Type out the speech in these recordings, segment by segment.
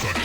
Sorry.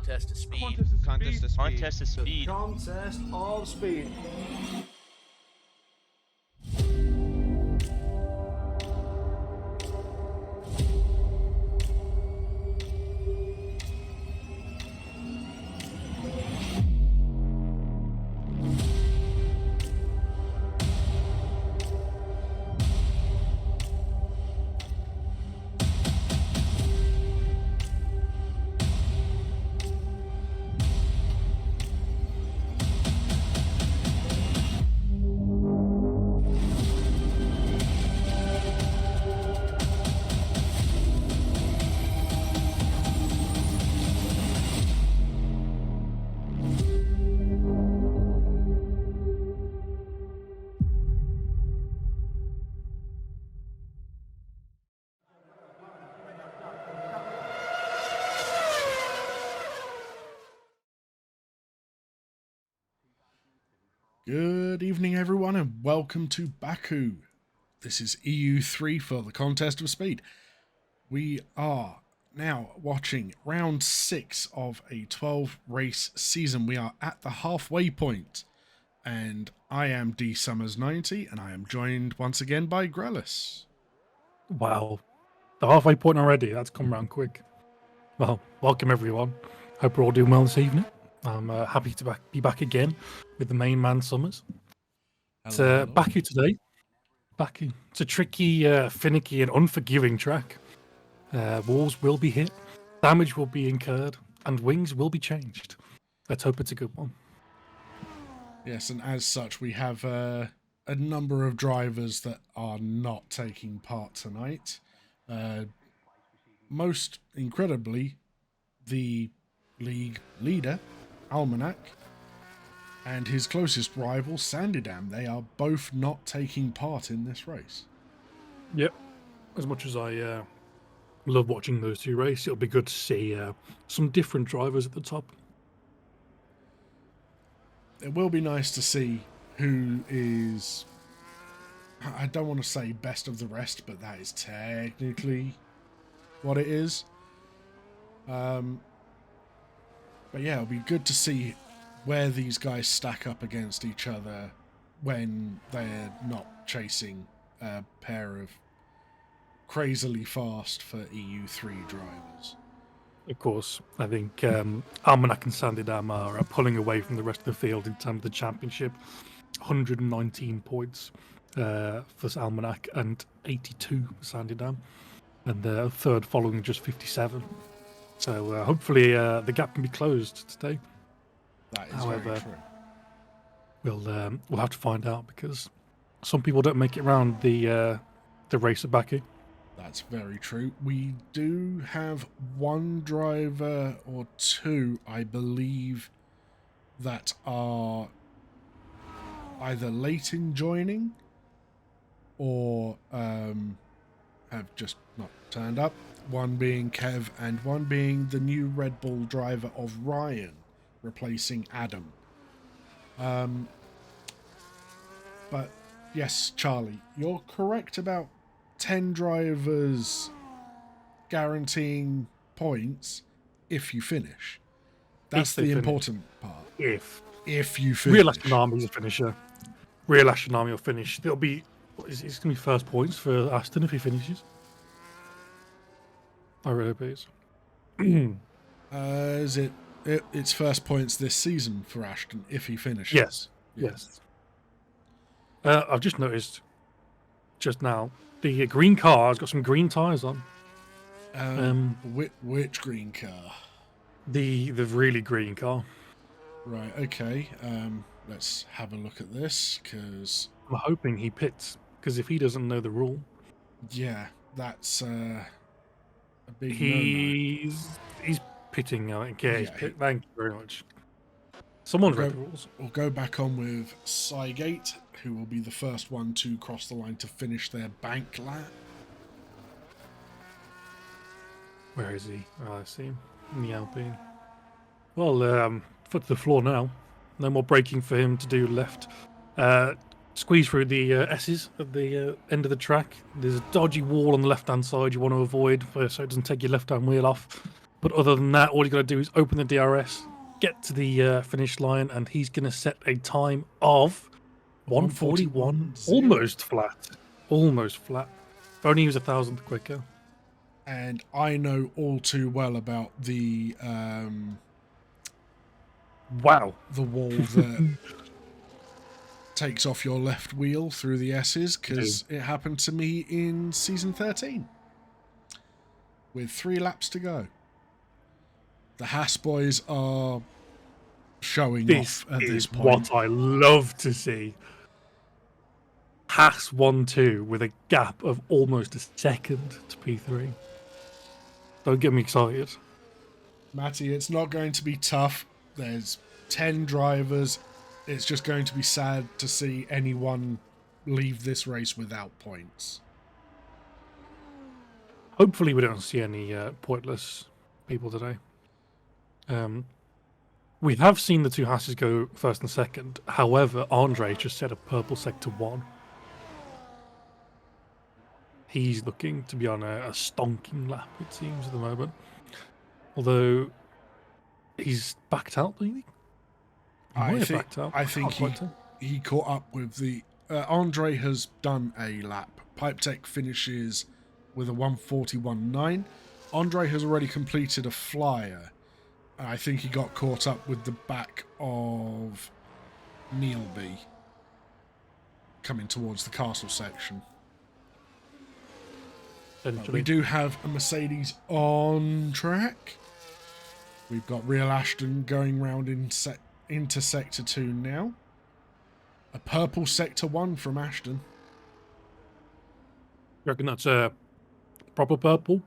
Contest to speed. Contest of speed. Contest of speed. Contest of speed. Good evening, everyone, and welcome to Baku. This is EU3 for the Contest of Speed. We are now watching round 6 of a 12-race season. We are at the halfway point, and I am D Summers 90, and I am joined once again by Grellis. Wow, the halfway point already. That's come round quick. Well, welcome everyone. Hope we're all doing well this evening. I'm happy to be back again with the main man, Summers. It's Baku today. Baku. It's a tricky, finicky, and unforgiving track. Walls will be hit, damage will be incurred, and wings will be changed. Let's hope it's a good one. Yes, and as such, we have a number of drivers that are not taking part tonight. Most incredibly, the league leader, Almanac, and his closest rival, Sandydam. They are both not taking part in this race. Yep. As much as I love watching those two race, it'll be good to see some different drivers at the top. It will be nice to see who is, I don't want to say best of the rest, but that is technically what it is. But yeah, it'll be good to see where these guys stack up against each other when they're not chasing a pair of crazily fast for EU3 drivers. Of course, I think Almanac and Sandydam are pulling away from the rest of the field in terms of the championship. 119 points for Almanac and 82 for Sandydam, and the third following just 57. So hopefully the gap can be closed today. That is very true. We'll have to find out, because some people don't make it around the race at Baku. That's very true. We do have one driver or two, I believe, that are either late in joining or have just not turned up. One being Kev and one being the new Red Bull driver of Ryan, replacing Adam. But yes, Charlie, you're correct about 10 drivers guaranteeing points if you finish. That's the important part. If you finish. Real Astronomy is a finisher. Real Astronomy will finish. It'll be, it's going to be first points for Aston if he finishes. I really hope it is. Is it's first points this season for Ashton if he finishes? Yes. I've just noticed just now the green car has got some green tyres on. Which green car? The really green car. Right. Okay. Let's have a look at this, because I'm hoping he pits, because if he doesn't know the rule, yeah, that's a big he's pitting. I think. Yeah, he's pit. Thank you very much. Someone's read the rules. We'll go back on with Cygate, who will be the first one to cross the line to finish their bank lap. Where is he? Oh, I see him in the Alpine. Well, foot to the floor now. No more braking for him to do left. Squeeze through the S's at the end of the track. There's a dodgy wall on the left-hand side you want to avoid, so it doesn't take your left-hand wheel off. But other than that, all you got to do is open the DRS, get to the finish line, and he's going to set a time of 141, 141.0. almost flat. Almost flat. If only he was 1,000th quicker. And I know all too well about the Wow. wall that takes off your left wheel through the S's, because it happened to me in season 13 with 3 laps to go. The Haas boys are showing off at this point. What I love to see. Haas 1-2 with a gap of almost a second to P3. Don't get me excited. Matty, it's not going to be tough. There's 10 drivers. It's just going to be sad to see anyone leave this race without points. Hopefully we don't see any pointless people today. We have seen the 2 Hasses go first and second. However, Andre just set a purple sector 1. He's looking to be on a stonking lap, it seems, at the moment. Although he's backed out, maybe? I think he caught up with the... Andre has done a lap. Pipe Tech finishes with a 141.9. Andre has already completed a flyer. I think he got caught up with the back of Neilby coming towards the castle section. We do have a Mercedes on track. We've got Real Ashton going round into Sector 2 now. A purple Sector 1 from Ashton. You reckon that's a proper purple?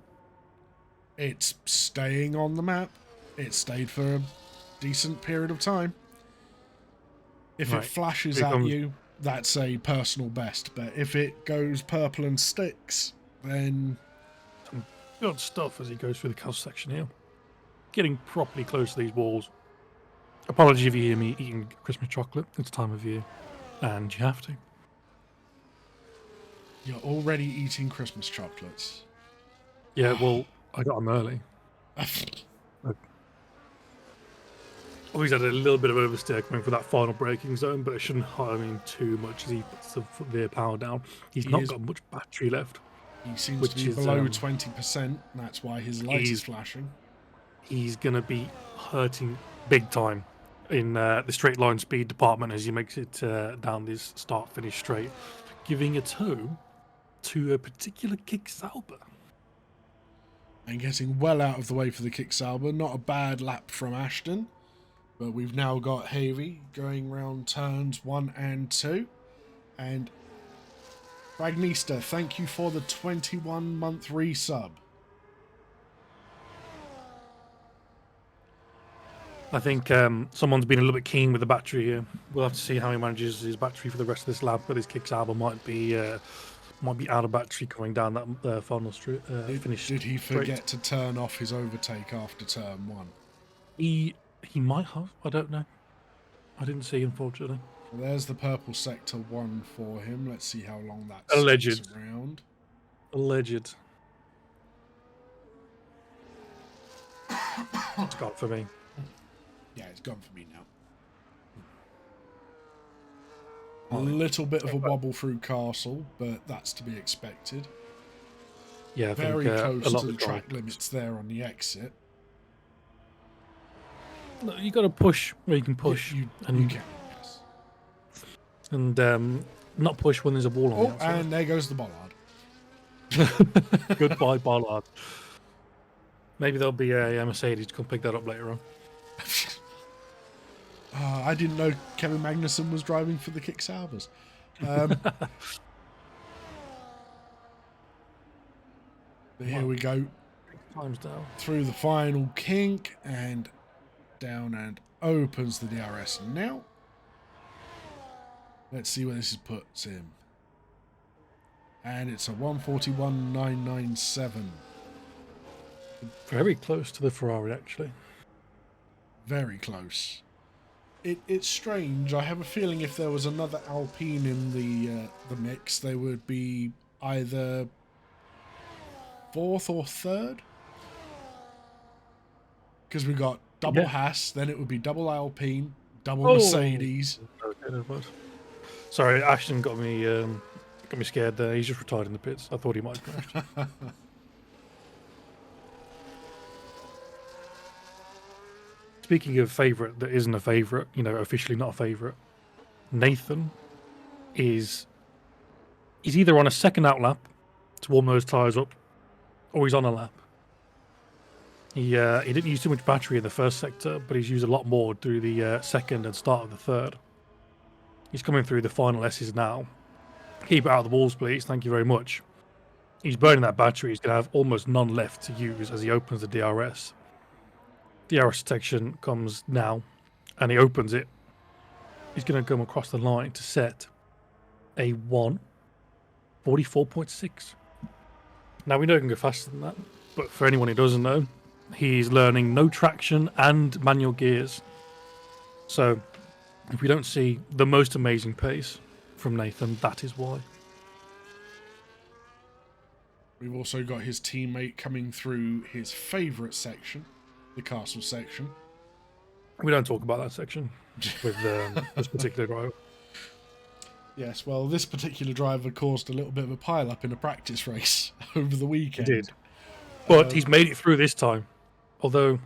It's staying on the map. It stayed for a decent period of time. If it flashes at you, that's a personal best. But if it goes purple and sticks, then... Some good stuff as he goes through the castle section here. Getting properly close to these walls. Apologies if you hear me eating Christmas chocolate. It's time of year. And you have to. You're already eating Christmas chocolates. Yeah, well, I got them early. Always had a little bit of oversteer coming for that final braking zone, but it shouldn't hurt him too much as he puts the power down. He's not got much battery left. He seems to be below 20%. That's why his light is flashing. He's going to be hurting big time in the straight line speed department as he makes it down this start-finish straight, giving a toe to a particular kick Sauber. And getting well out of the way for the kick Sauber. Not a bad lap from Ashton. But we've now got Havey going round turns 1 and 2. And Ragnista, thank you for the 21-month resub. I think someone's been a little bit keen with the battery here. We'll have to see how he manages his battery for the rest of this lap, but his kick Sauber might be out of battery coming down that final finish. Did he forget to turn off his overtake after turn 1? He might have. I don't know. I didn't see, unfortunately. Well, there's the purple sector 1 for him. Let's see how long that Alleged. Around. Alleged. It's gone for me. Yeah, it's gone for me now. A little bit of a wobble through Castle, but that's to be expected. Yeah, I very think, close to the track limits there on the exit. Look, you got to push where you can push, you and can, yes. And not push when there's a wall on the outside. And there goes the bollard. Goodbye, bollard. Maybe there'll be a Mercedes to come pick that up later on. I didn't know Kevin Magnussen was driving for the Kick Saubers. But here we go. Time's down. Through the final kink and down and opens the DRS now. Let's see where this puts him. And it's a 141.997. Very close to the Ferrari, actually. Very close. It's strange. I have a feeling if there was another Alpine in the mix, they would be either 4th or 3rd. Because we got double Yeah. Haas, then it would be double Alpine, double Oh. Mercedes. Okay, no, bud. Sorry, Ashton got me scared there. He's just retired in the pits. I thought he might have crashed. Speaking of favourite that isn't a favourite, officially not a favourite, Nathan is he's either on a second out lap to warm those tyres up, or he's on a lap. He didn't use too much battery in the first sector, but he's used a lot more through the second and start of the third. He's coming through the final S's now. Keep it out of the walls, please. Thank you very much. He's burning that battery. He's going to have almost none left to use as he opens the DRS. DRS detection comes now, and he opens it. He's going to come across the line to set a 1:44.6. Now, we know he can go faster than that, but for anyone who doesn't know, he's learning no traction and manual gears. So, if we don't see the most amazing pace from Nathan, that is why. We've also got his teammate coming through his favourite section, the castle section. We don't talk about that section with this particular driver. Yes, well, this particular driver caused a little bit of a pile-up in a practice race over the weekend. He did. But he's made it through this time. Although,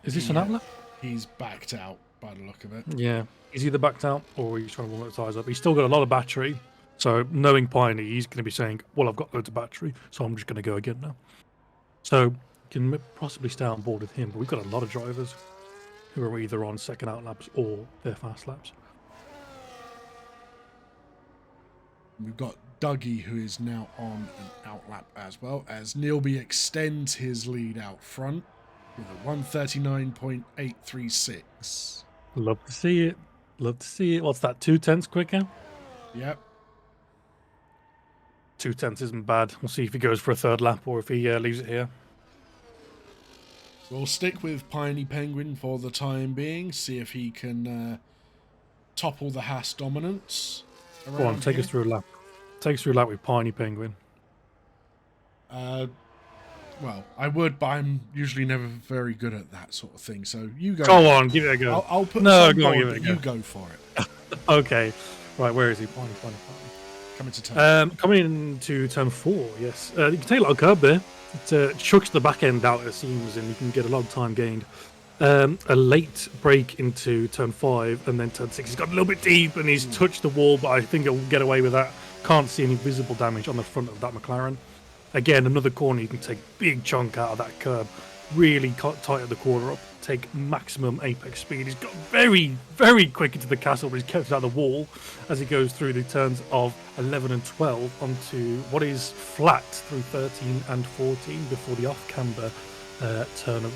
is this an outlet? He's backed out by the look of it. Yeah. He's either backed out or he's trying to warm the tyres up. He's still got a lot of battery. So, knowing Piney, he's going to be saying, well, I've got loads of battery, so I'm just going to go again now. So, you can possibly stay on board with him. But we've got a lot of drivers who are either on second out laps or their fast laps. We've got Dougie, who is now on an outlap as well, as Neilby extends his lead out front with a 1:39.836. Love to see it. Love to see it. What's that, 2/10 quicker? Yep. 2/10 isn't bad. We'll see if he goes for a third lap or if he leaves it here. We'll stick with Piney Penguin for the time being, see if he can topple the Haas dominance. Go on, take us through a lap. Take us through a lap with Piney Penguin. Well, I would, but I'm usually never very good at that sort of thing. So you go. Go on, give it a go. I'll put no, some go on, board, give it a but go. you go for it. Okay. Right, where is he? Piney. Coming to turn. Coming into turn 4, yes. You can take a lot of curb there. It chucks the back end out, it seems, and you can get a lot of time gained. A late break into turn 5 and then turn 6. He's got a little bit deep and he's touched the wall, but I think he'll get away with that. Can't see any visible damage on the front of that McLaren. Again, another corner, you can take big chunk out of that curb. Really tight at the corner up. Take maximum apex speed. He's got very, very quick into the castle, but he's kept it out of the wall as he goes through the turns of 11 and 12 onto what is flat through 13 and 14 before the off-camber turn of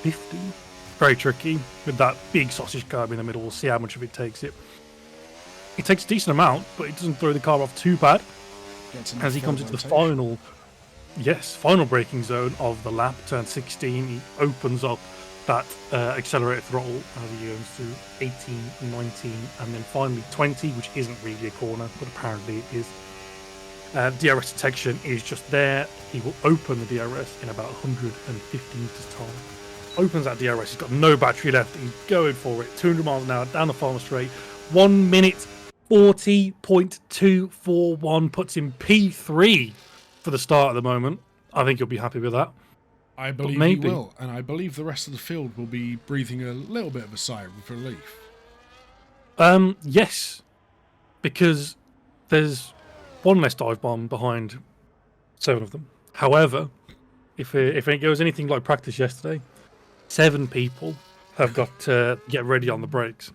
15. Very tricky with that big sausage curb in the middle. We'll see how much of it takes it. It takes a decent amount, but it doesn't throw the car off too bad as he comes into the final braking zone of the lap, turn 16. He opens up that accelerator throttle as he goes through 18, 19, and then finally 20, which isn't really a corner, but apparently it is. DRS detection is just there. He will open the DRS in about 150 meters time. Opens that DRS, he's got no battery left, he's going for it, 200 miles an hour down the final straight, 1 minute 40.241, puts him P3 for the start at the moment. I think you'll be happy with that. I believe he will, and I believe the rest of the field will be breathing a little bit of a sigh of relief. Yes, because there's one less dive bomb behind 7 of them. However, if it goes anything like practice yesterday, 7 people have got to get ready on the brakes.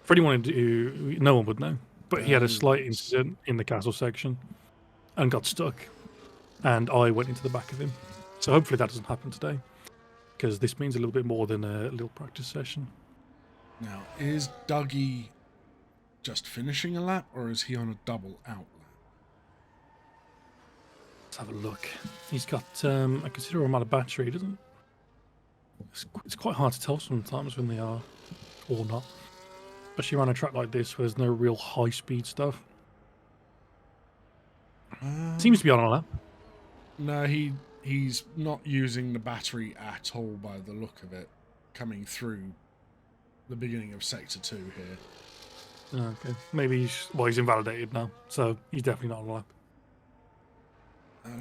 For anyone who no one would know, but he had a slight incident in the castle section and got stuck, and I went into the back of him. So hopefully that doesn't happen today, because this means a little bit more than a little practice session. Now, is Dougie just finishing a lap, or is he on a double out lap? Let's have a look. He's got a considerable amount of battery, doesn't it? It's quite hard to tell sometimes when they are or not. Especially around a track like this where there's no real high-speed stuff. Seems to be on a lap. No, he He's not using the battery at all by the look of it, coming through the beginning of Sector 2 here. Okay. Maybe he's invalidated now, so he's definitely not on the lap.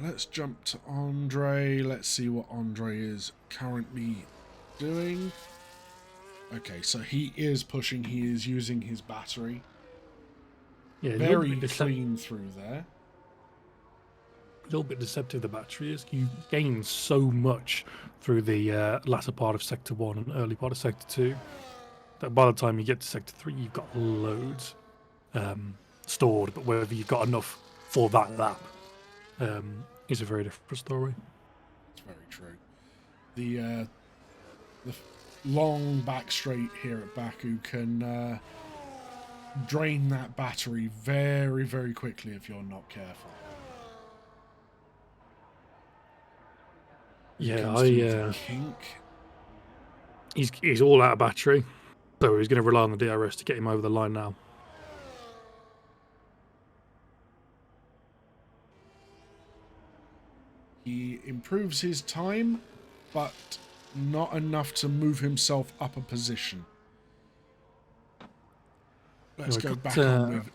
Let's jump to Andre. Let's see what Andre is currently doing. Okay, so he is pushing. He is using his battery. Yeah, Very clean through there. A little bit deceptive, the battery is. You gain so much through the latter part of Sector 1 and early part of Sector 2 that by the time you get to Sector 3, you've got loads stored, but whether you've got enough for that lap is a very different story. It's very true. The long back straight here at Baku can drain that battery very, very quickly if you're not careful. Yeah, Kink. He's all out of battery, so he's going to rely on the DRS to get him over the line now. He improves his time, but not enough to move himself up a position. Let's go back on with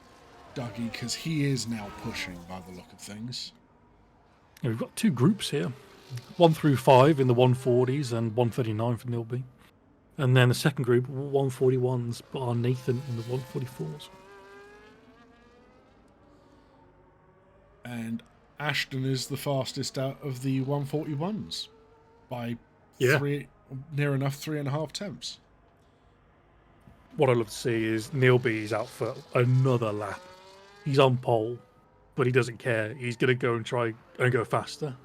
Dougie, because he is now pushing by the look of things. Yeah, we've got two groups here. 1 through 5 in the 140s and 139 for Nilby. And then the second group, 141s, bar Nathan in the 144s. And Ashton is the fastest out of the 141s by near enough 3.5 tenths. What I love to see is Nilby's out for another lap. He's on pole, but he doesn't care. He's going to go and try and go faster.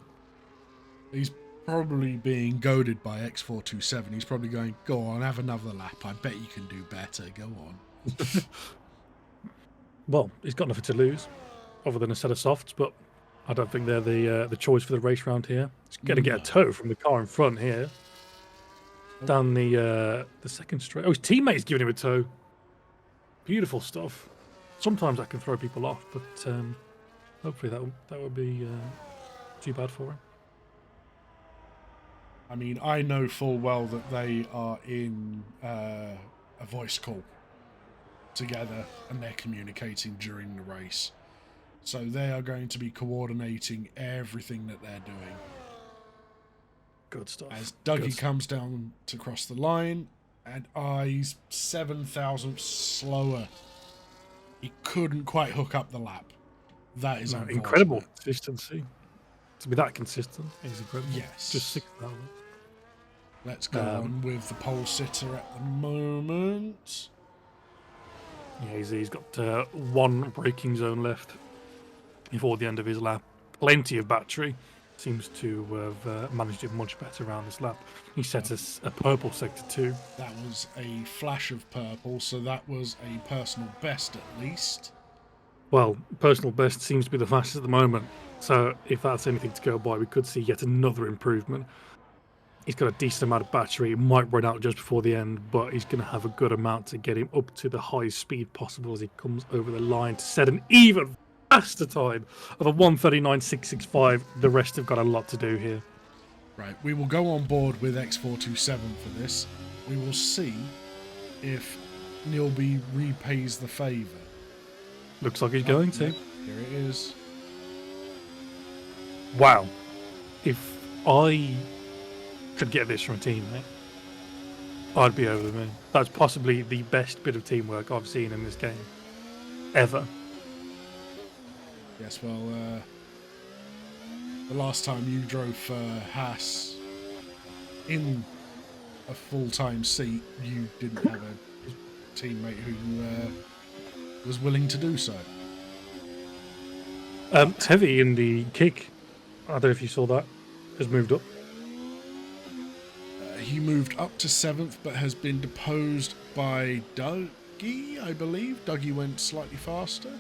He's probably being goaded by X427. He's probably going, go on, have another lap. I bet you can do better. Go on. Well, he's got nothing to lose other than a set of softs, but I don't think they're the choice for the race round here. He's going to get a tow from the car in front here. Down the second straight. Oh, his teammate's giving him a tow. Beautiful stuff. Sometimes that can throw people off, but hopefully that would be too bad for him. I mean, I know full well that they are in a voice call together and they're communicating during the race. So they are going to be coordinating everything that they're doing. Good stuff. As Dougie comes down to cross the line, and he's 7 thousandths slower. He couldn't quite hook up the lap. That is incredible consistency. To be that consistent is incredible. Yes. Just 6 thousandths. Let's go on with the pole sitter at the moment. Yeah, he's got one braking zone left before the end of his lap. Plenty of battery. Seems to have managed it much better around this lap. He set us a purple Sector 2. That was a flash of purple, so that was a personal best at least. Well, personal best seems to be the fastest at the moment. So if that's anything to go by, we could see yet another improvement. He's got a decent amount of battery. It might run out just before the end, but he's going to have a good amount to get him up to the highest speed possible as he comes over the line to set an even faster time of a 1:39.665. The rest have got a lot to do here. Right, we will go on board with X427 for this. We will see if Nilby repays the favour. Looks like he's going to. Here it is. Wow. If I could get this from a teammate, I'd be over the moon. That's possibly the best bit of teamwork I've seen in this game ever. Yes, well, the last time you drove for Haas in a full-time seat, you didn't have a teammate who was willing to do so. Heavy in the kick, I don't know if you saw that, has moved up. He moved up to 7th, but has been deposed by Dougie, I believe. Dougie went slightly faster.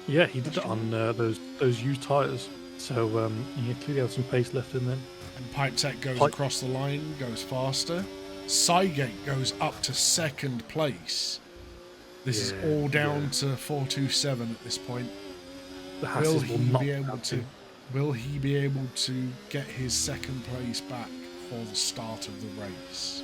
Yeah, he did it on those used tyres. So he clearly had some pace left in them. And Pipe Tech goes across the line, goes faster. Cygate goes up to 2nd place. This is all down to 427 at this point. The Will he be able to Will he be able to get his second place back for the start of the race?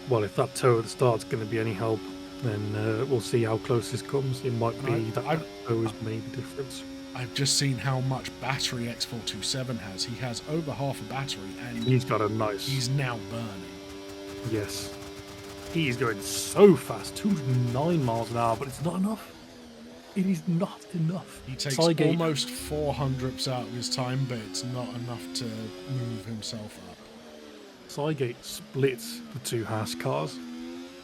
Well, if that toe at the start's going to be any help, then we'll see how close this comes. It might be that toe has made the difference. I've just seen how much battery X427 has. He has over half a battery, and He's got a nice. He's now burning. Yes. He is going so fast, 209 miles an hour, but it's not enough. It is not enough. He takes almost 400ths out of his time, but it's not enough to move himself up. Cygate splits the two Haas cars.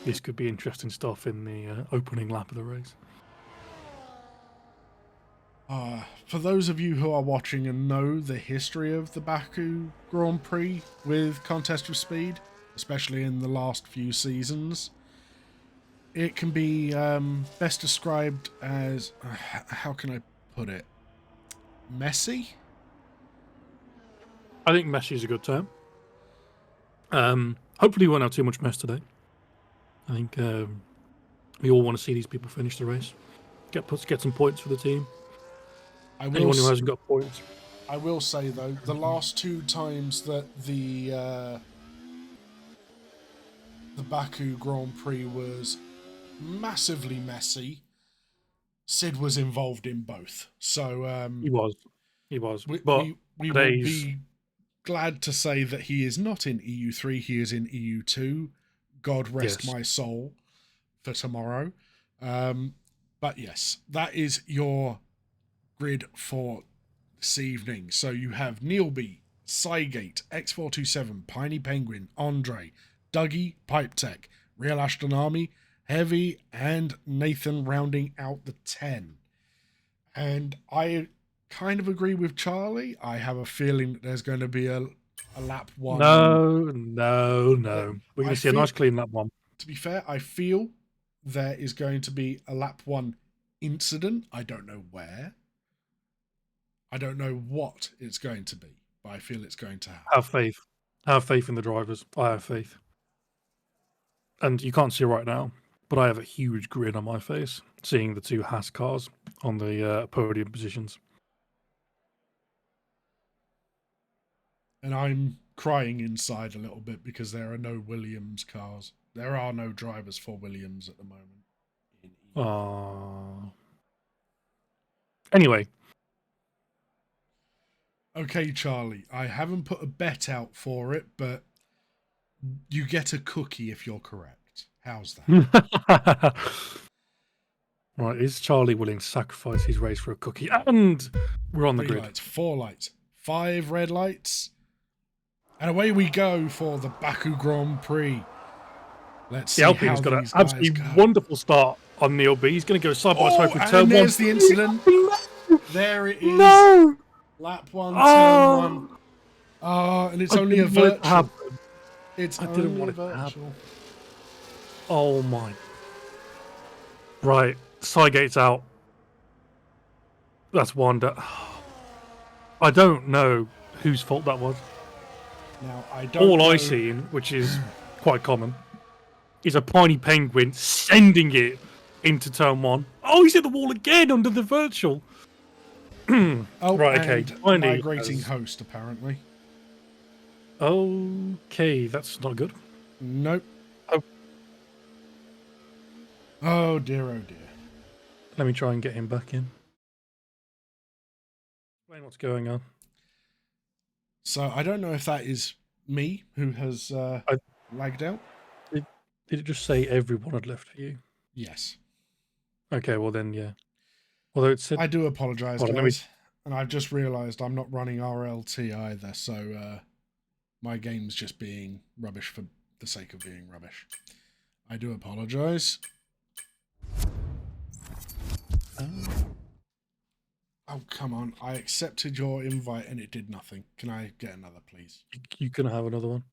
This could be interesting stuff in the opening lap of the race. For those of you who are watching and know the history of the Baku Grand Prix with Contest of Speed, especially in the last few seasons, it can be best described as, how can I put it, messy? I think messy is a good term. Hopefully we won't have too much mess today. I think we all want to see these people finish the race. Get some points for the team. Anyone who hasn't got points. I will say, though, the last two times that the Baku Grand Prix was massively messy, Sid was involved in both. So he was. We will be glad to say that he is not in EU3, he is in EU2. God rest my soul for tomorrow. But yes, that is your grid for this evening. So you have Neilby, Cygate, X427, Piney Penguin, Andre, Dougie, Pipe Tech, Real Ashton Army, Heavy, and Nathan rounding out the 10. And I kind of agree with Charlie. I have a feeling that there's going to be a lap one. No. We're going to see a nice clean lap one. To be fair, I feel there is going to be a lap one incident. I don't know where. I don't know what it's going to be, but I feel it's going to happen. Have faith. Have faith in the drivers. I have faith. And you can't see right now, but I have a huge grin on my face seeing the two Haas cars on the podium positions. And I'm crying inside a little bit because there are no Williams cars. There are no drivers for Williams at the moment. Anyway. Okay, Charlie, I haven't put a bet out for it, but you get a cookie if you're correct. How's that? Right, is Charlie willing to sacrifice his race for a cookie? And we're on the 3 grid. lights, 4 lights, 5 red lights. And away we go for the Baku Grand Prix. Let's see. The Alpine's got an absolutely wonderful start on Neil B. He's going to go side by side with turn 1. There's the incident. There it is. No! Lap 1, turn 1. And it's only a virtual. I didn't want it to happen. Oh my. Right. Cygate's out. That's one. I don't know whose fault that was. Now, I see, which is quite common, is a Piney Penguin sending it into turn 1. Oh, he's hit the wall again under the virtual. Right, okay. Migrating host, apparently. Okay, that's not good. Nope. Oh dear, oh dear. Let me try and get him back in. Explain what's going on. So I don't know if that is me who has lagged out. Did it just say everyone had left for you? Yes. Okay, well then, yeah. Although it said... I do apologise, guys. And I've just realised I'm not running RLT either, so my game's just being rubbish for the sake of being rubbish. I do apologise. Oh, come on. I accepted your invite and it did nothing. Can I get another, please? You can have another one.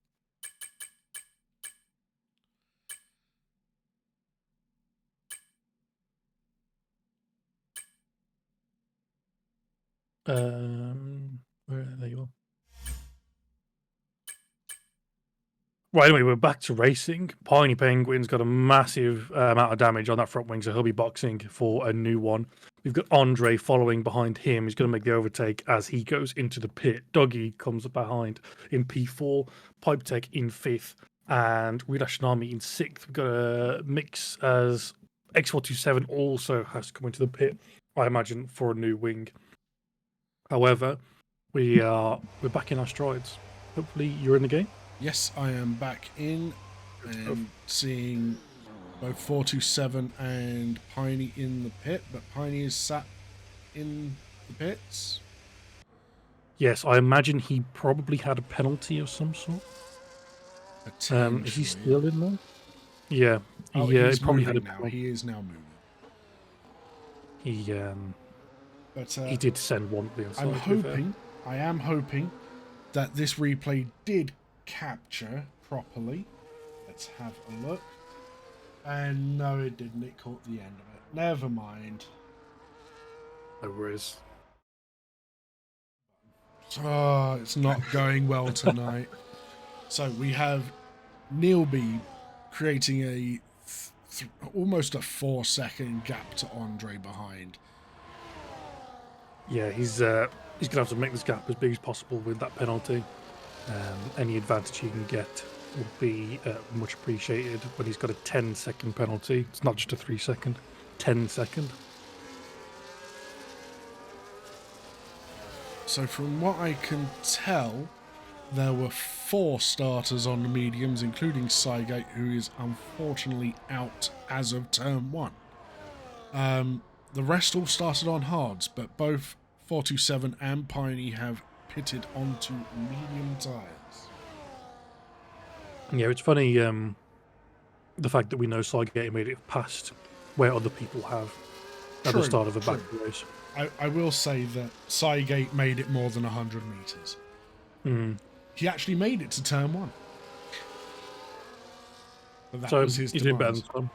There you are. Right, anyway, we're back to racing. Piney Penguin's got a massive amount of damage on that front wing, so he'll be boxing for a new one. We've got Andre following behind him. He's going to make the overtake as he goes into the pit. Dougie comes up behind in P4, Pipe Tech in 5th, and Weird Astronomy in 6th. We've got a mix as X427 also has to come into the pit, I imagine, for a new wing. However, we're back in our strides. Hopefully you're in the game. Yes, I am back in and seeing both 427 and Piney in the pit, but Piney is sat in the pits. Yes, I imagine he probably had a penalty of some sort. Is he still in there? Yeah. Oh, he he's probably had a moving now. penalty. He is now moving. He did send one to the inside. I am hoping that this replay did capture properly. Let's have a look. And no, it didn't. It caught the end of it. Never mind. No worries. Oh, it's not going well tonight. So we have Neil B creating a almost a 4-second gap to Andre behind. Yeah, he's gonna have to make this gap as big as possible with that penalty. Any advantage he can get will be much appreciated when he's got a 10-second penalty. It's not just a 3-second, 10-second. So from what I can tell, there were 4 starters on the mediums, including Cygate, who is unfortunately out as of turn 1. The rest all started on hards, but both 427 and Piney have pitted onto medium tyres. Yeah, it's funny the fact that we know Cygate made it past where other people have at the start of a Baku race. I will say that Cygate made it more than 100 metres. He actually made it to turn 1. But that was his did better than some,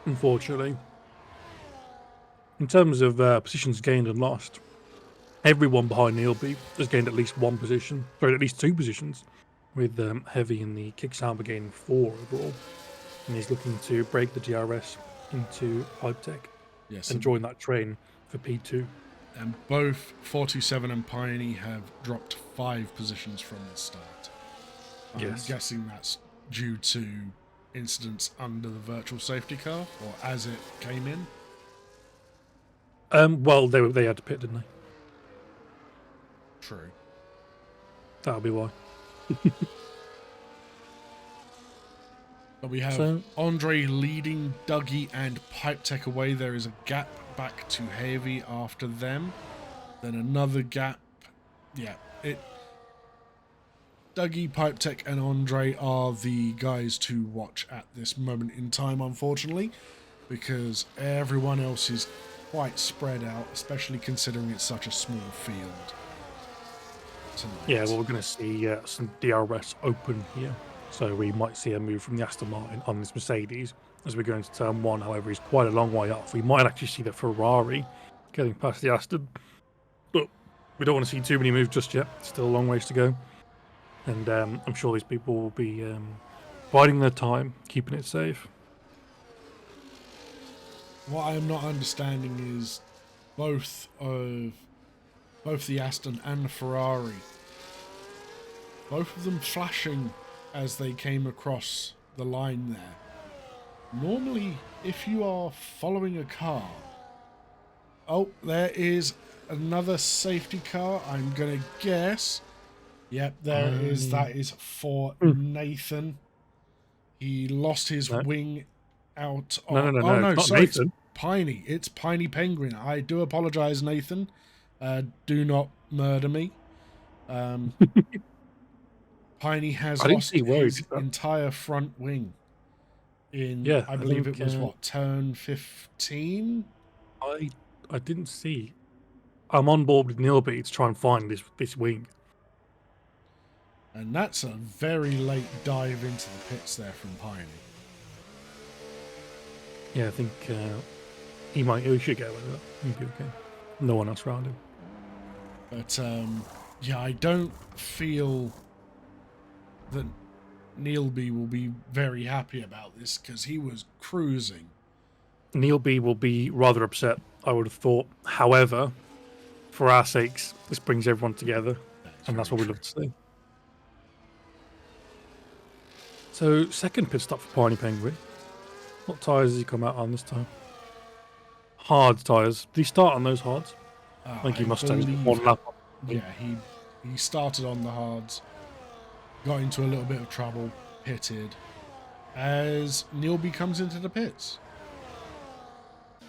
unfortunately. In terms of positions gained and lost, everyone behind Neil B has gained at least 1 position, or at least 2 positions, with Heavy in the kick-samber gaining 4 overall. And he's looking to break the DRS into Pipe Tech and join that train for P2. And both 427 and Piney have dropped 5 positions from the start. I'm guessing that's due to incidents under the virtual safety car, or as it came in. Well, they had to pit, didn't they? True. That'll be why. But we have Andre leading Dougie and Pipe Tech away. There is a gap back to Heavy after them. Then another gap. Yeah, Dougie, Pipe Tech, and Andre are the guys to watch at this moment in time, unfortunately, because everyone else is quite spread out, especially considering it's such a small field tonight. Yeah, well, we're going to see some DRS open here. So we might see a move from the Aston Martin on this Mercedes as we go into turn 1. However, he's quite a long way off. We might actually see the Ferrari getting past the Aston. But we don't want to see too many moves just yet. Still a long ways to go. And I'm sure these people will be biding their time, keeping it safe. What I am not understanding is both the Aston and the Ferrari, both of them flashing as they came across the line there. Normally, if you are following a car... Oh, there is another safety car, I'm going to guess. Yep, there it is. That is for Nathan. He lost his wing out of... No, it's not Nathan. It's Piney. It's Piney Penguin. I do apologise, Nathan. Do not murder me. Piney has lost his entire front wing in, I believe it was, turn 15? I didn't see. I'm on board with Neilby to try and find this wing. And that's a very late dive into the pits there from Piney. Yeah, I think he should get away with that. He'll be okay. No one else around him. But, yeah, I don't feel that Neilby will be very happy about this because he was cruising. Neilby will be rather upset I would have thought. However, for our sakes, this brings everyone together, and that's what we very love to see. So, second pit stop for Piney Penguin. What tyres has he come out on this time? Hard tyres. Did he start on those hards? I think he must have believe- one lap. Yeah, he started on the hards, got into a little bit of trouble, pitted, as Neilby comes into the pits.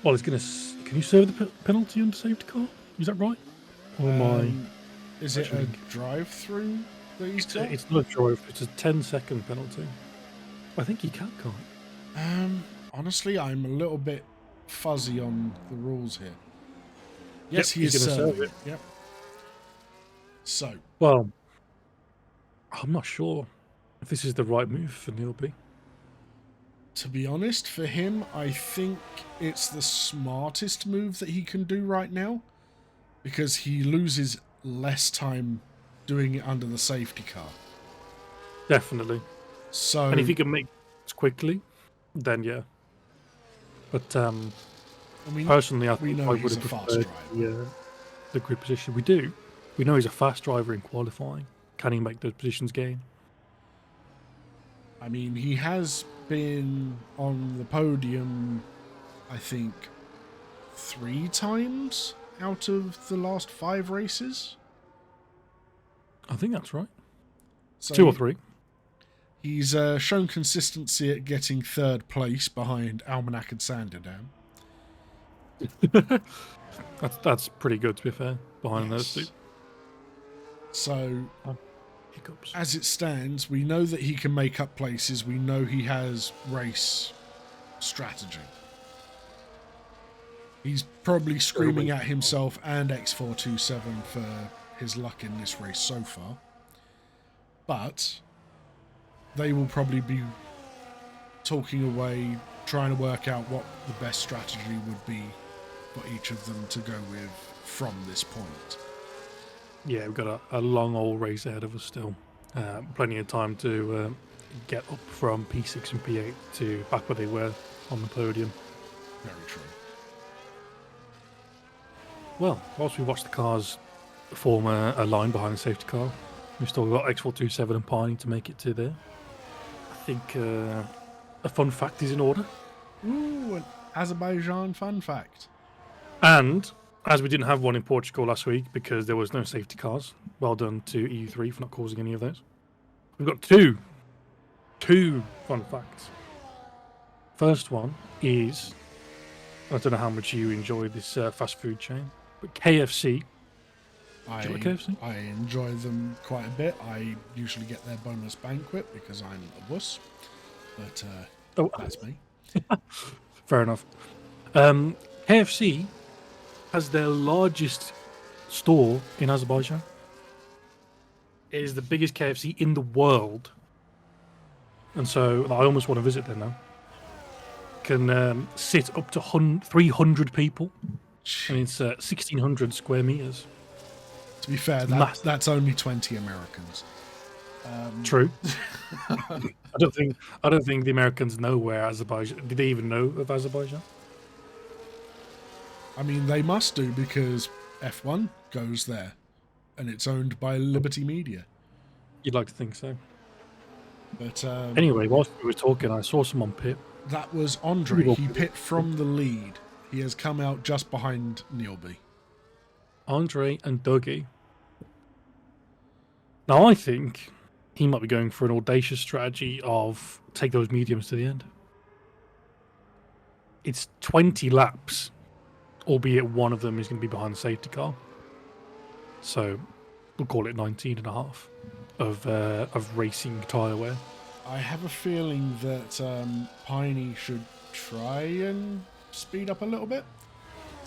Well, he's going to... Can you serve the penalty under safety car? Is that right? Or am I... Is it a drive-through that he's got? It's not a drive. It's a 10-second penalty. I think he can't. Honestly, I'm a little bit fuzzy on the rules here. Yes, he he's is gonna serve serving. it. Yep. So, Well, I'm not sure if this is the right move for Neilby. to be honest, for him, I think it's the smartest move that he can do right now, because he loses less time doing it under the safety car. Definitely. So, And if he can make it quickly, then yeah. But I mean, personally, I we think know I he's would a have fast preferred the grid position. We do. We know he's a fast driver in qualifying. Can he make those positions gain? I mean, he has been on the podium, I think, 3 times out of the last 5 races. I think that's right. So 2 or 3. He's shown consistency at getting 3rd place behind Almanac and Sanderdam. That's pretty good, to be fair, behind those two. So, Hiccups. as it stands, we know that he can make up places. We know he has race strategy. He's probably screaming at himself and X427 for his luck in this race so far. But they will probably be talking away, trying to work out what the best strategy would be for each of them to go with from this point. Yeah, we've got a long old race ahead of us still. Plenty of time to get up from P6 and P8 to back where they were on the podium. Very true. Well, whilst we watch the cars form a line behind the safety car, we've still got X427 and Piney to make it to there. I think a fun fact is in order. Ooh, an Azerbaijan fun fact. And as we didn't have one in Portugal last week because there was no safety cars, well done to EU3 for not causing any of those. We've got two fun facts. First one is, I don't know how much you enjoy this fast food chain, but KFC. Do you like KFC? I enjoy them quite a bit. I usually get their bonus banquet because I'm a wuss. But that's me. Fair enough. KFC has their largest store in Azerbaijan. It is the biggest KFC in the world. And so I almost want to visit there now. Can sit up to 300 people. And it's 1,600 square meters. To be fair, that's only 20 Americans. True. I don't think the Americans know where Azerbaijan. Did they even know of Azerbaijan? I mean, they must do because F1 goes there, and it's owned by Liberty Media. You'd like to think so. But anyway, whilst we were talking, I saw someone pit. That was Andre. He pit from the lead. He has come out just behind Neilby. Andre and Dougie. Now, I think he might be going for an audacious strategy of take those mediums to the end. It's 20 laps, albeit one of them is going to be behind the safety car. So we'll call it 19 and a half of racing tyre wear. I have a feeling that Piney should try and speed up a little bit.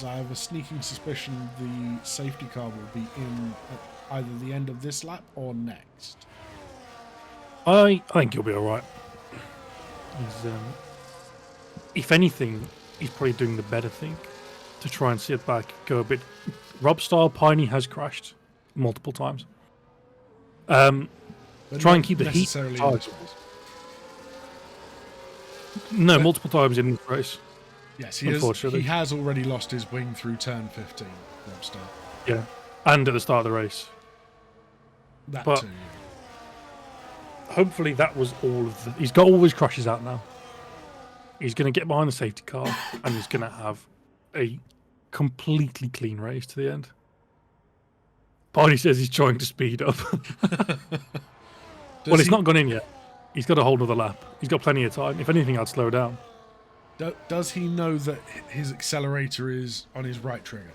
I have a sneaking suspicion the safety car will be in at either the end of this lap or next. I think he'll be all right. He's, if anything, he's probably doing the better thing to try and sit back, go a bit. Rob style, Piney has crashed multiple times. Try and keep the heat. No, No, multiple times in this race. Yes, unfortunately. He has already lost his wing through turn 15, Webster. Yeah, and at the start of the race. That But too. hopefully that was all of the... He's got all his crashes out now. He's going to get behind the safety car, and he's going to have a completely clean race to the end. Barney says he's trying to speed up. Well, it's not gone in yet. He's got a whole other lap. He's got plenty of time. If anything, I'd slow down. Does he know that his accelerator is on his right trigger?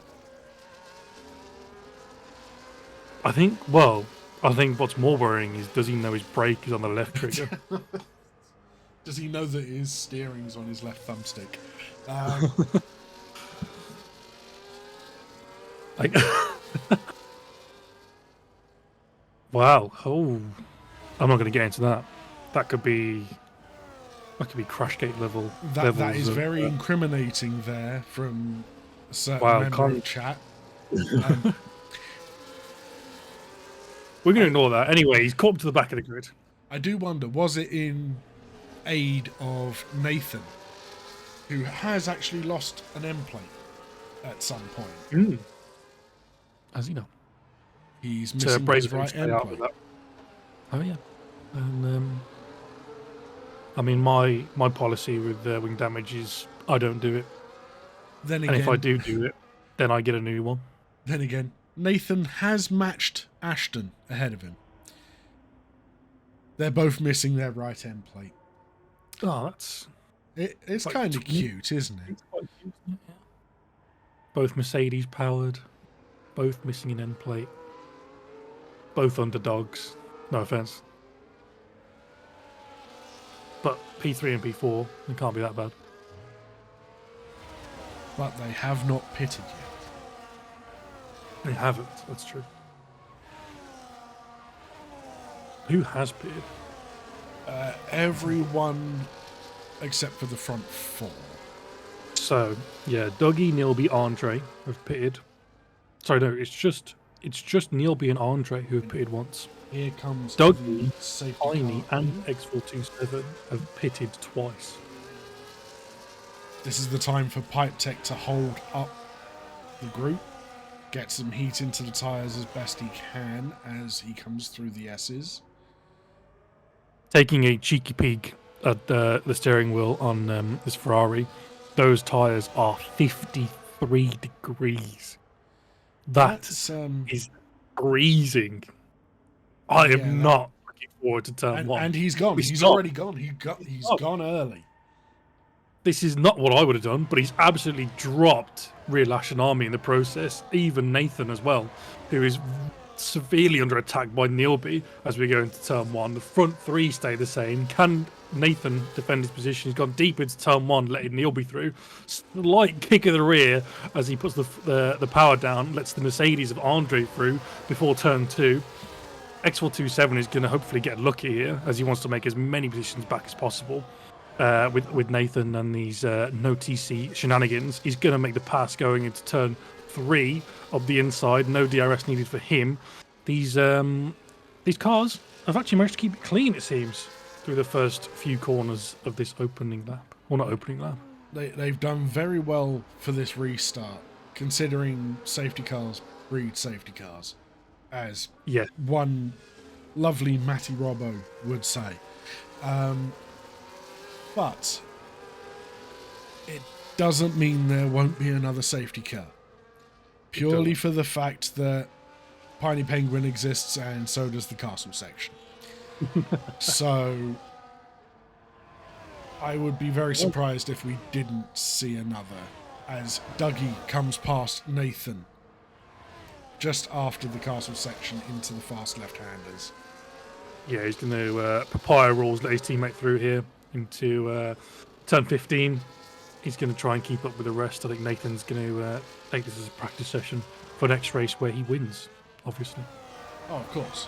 I think what's more worrying is, does he know his brake is on the left trigger? Does he know that his steering's on his left thumbstick? Like, wow. Oh, I'm not going to get into that. That could be Crashgate level. That is very incriminating there from a certain member of chat. We're going to ignore that. Anyway, he's caught up to the back of the grid. I do wonder, was it in aid of Nathan, who has actually lost an M plate at some point? As you know. He's missing his right end plate. Oh, yeah. And, I mean, my policy with wing damage is I don't do it. Then again, and if I do it, then I get a new one. Then again, Nathan has matched Ashton ahead of him. They're both missing their right end plate. Oh, that's... It's kind of cute, isn't it? It's quite cute, isn't it? Yeah. Both Mercedes powered. Both missing an end plate. Both underdogs. No offense. But P3 and P4, it can't be that bad. But they have not pitted yet. They haven't, that's true. Who has pitted? Everyone except for the front four. So, yeah, Dougie, Neilby, Andre have pitted. Sorry, no, it's just Neilby and Andre who have pitted once. Here comes Dougie, safety Tiny, car. and X427 have pitted twice. This is the time for Pipe Tech to hold up the group, get some heat into the tyres as best he can as he comes through the S's. Taking a cheeky peek at the steering wheel on this Ferrari, those tyres are 53 degrees. That's is freezing. I am not looking forward to turn one. And he's gone. He's already gone. He's gone early. This is not what I would have done, but he's absolutely dropped rear lash and army in the process. Even Nathan as well, who is severely under attack by Neilby as we go into turn one. The front three stay the same. Can Nathan defend his position? He's gone deep into turn one, letting Neilby through. Slight kick of the rear as he puts the power down, lets the Mercedes of Andre through before turn two. X427 is going to hopefully get lucky here as he wants to make as many positions back as possible. With Nathan and these no TC shenanigans, he's going to make the pass going into turn 3 of the inside. No DRS needed for him. These cars have actually managed to keep it clean, it seems, through the first few corners of this opening lap. Well, not opening lap. They've done very well for this restart, considering safety cars breed safety cars, as one lovely Matty Robbo would say. But it doesn't mean there won't be another safety car. Purely for the fact that Piney Penguin exists and so does the castle section. So I would be very surprised if we didn't see another, as Dougie comes past Nathan just after the castle section into the fast left-handers. Yeah, he's going to papaya rules, let his teammate through here into turn 15. He's going to try and keep up with the rest. I think Nathan's going to take this as a practice session for next race where he wins, obviously. Oh, of course.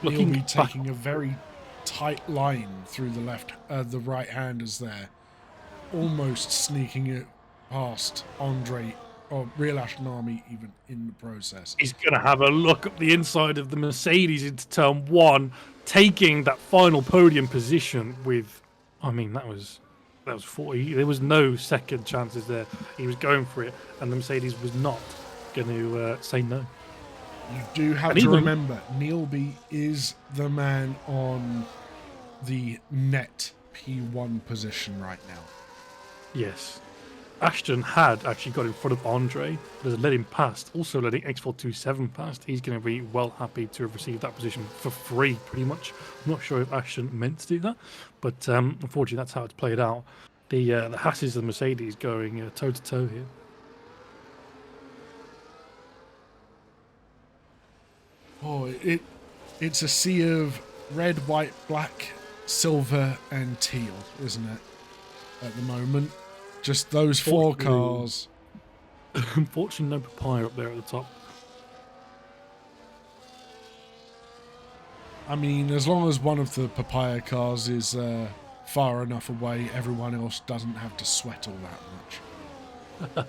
Looking He'll be taking a very tight line through the right-handers there, almost sneaking it past Andre or Real Ashton Army even in the process. He's going to have a look up the inside of the Mercedes into turn 1, taking that final podium position with, I mean, that was That was 40. There was no second chances there. He was going for it, and the Mercedes was not going to say no. You do have And to even- remember, Neilby is the man on the net P1 position right now. Yes. Ashton had actually got in front of Andre, but has let him past, also letting X427 past. He's going to be well happy to have received that position for free, pretty much. I'm not sure if Ashton meant to do that, but unfortunately, that's how it's played out. The Hasses and Mercedes going toe-to-toe here. Oh, it's a sea of red, white, black, silver, and teal, isn't it? At the moment, just those four cars. Unfortunately, no papaya up there at the top. I mean, as long as one of the papaya cars is far enough away, everyone else doesn't have to sweat all that much.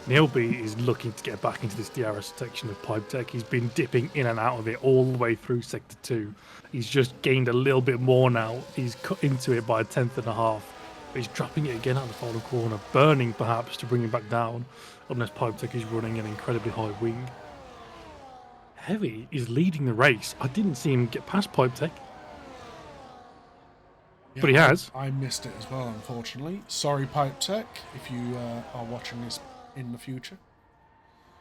Neilby is looking to get back into this DRS section of Pipe Tech. He's been dipping in and out of it all the way through Sector 2. He's just gained a little bit more now. He's cut into it by a tenth and a half. But he's dropping it again out the final corner, burning perhaps to bring him back down, unless Pipe Tech is running an incredibly high wing. Heavy is leading the race. I didn't see him get past Pipe Tech. Yeah, But he has. I missed it as well, unfortunately. Sorry, Pipe Tech, if you are watching this in the future.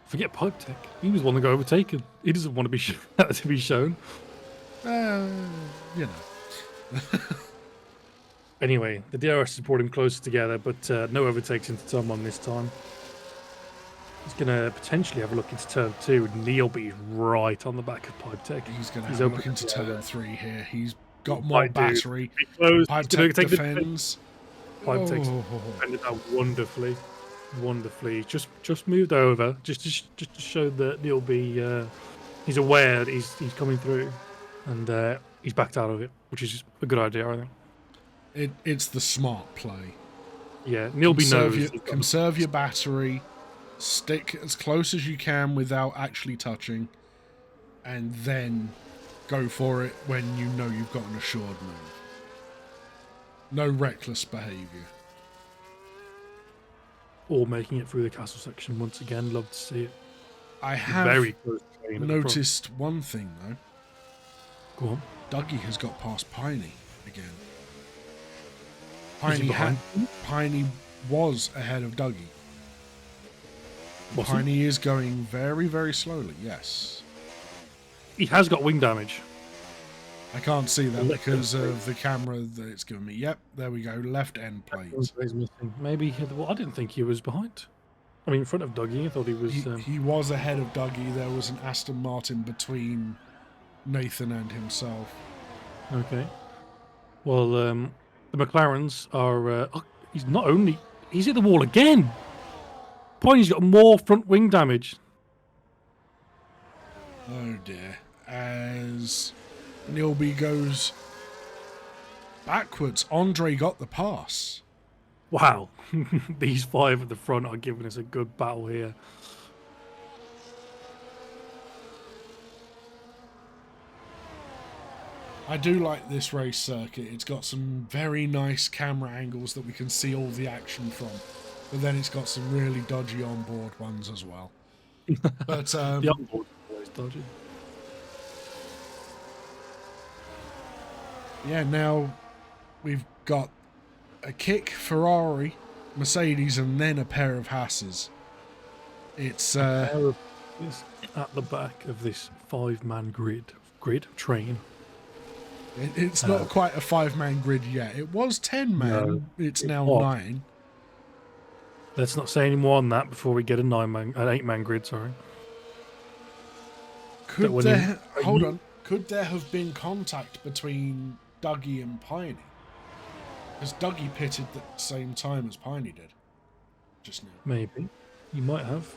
Forget Pipe Tech. He was the one that got overtaken. He doesn't want to be to be shown. You know. Anyway, the DRS has brought him closer together, but no overtakes into turn 1 this time. He's going to potentially have a look into turn 2. Neilby right on the back of Pipe Tech. He's going to have a look into turn 3 here. He's got more Might do. battery. Pipe He's gonna Tech take the defends. Pipe Tech's defended that wonderfully. Just moved over, just to show that Neilby, he's aware that he's coming through, and he's backed out of it, which is a good idea, I think. It's the smart play. Yeah, Neilby knows. Conserve your battery, stick as close as you can without actually touching, and then go for it when you know you've got an assured move. No reckless behaviour. Or making it through the castle section once again. Love to see it. I have Very close train at the front. noticed one thing though. Go on. Dougie has got past Piney again. Is he behind? Piney was ahead of Dougie. Was he? Piney is going very, very slowly, yes. He has got wing damage. I can't see that Left because end of the camera that it's giving me. Yep, there we go. Left end plates. He's missing. Maybe. Well, I didn't think he was behind. I mean, in front of Dougie. I thought he was. He was ahead of Dougie. There was an Aston Martin between Nathan and himself. Okay. Well, the McLarens are. He's not only. He's hit the wall again. Piney's got more front wing damage. Oh dear. As Neilby goes backwards, Andre got the pass. Wow. These 5 at the front are giving us a good battle here. I do like this race circuit. It's got some very nice camera angles that we can see all the action from. But then it's got some really dodgy onboard ones as well. But The onboard is always dodgy. yeah, now we've got a kick, Ferrari, Mercedes, and then a pair of Hasses. It's Is at the back of this 5-man train. it's not quite a 5-man grid yet. It was 10-man. No, It's it's now not. 9. Let's not say any more on that before we get an 8-man grid. Sorry. Could when there you- hold on? Could there have been contact between Dougie and Piney? Because Dougie pitted at the same time as Piney did just now. Maybe you might have.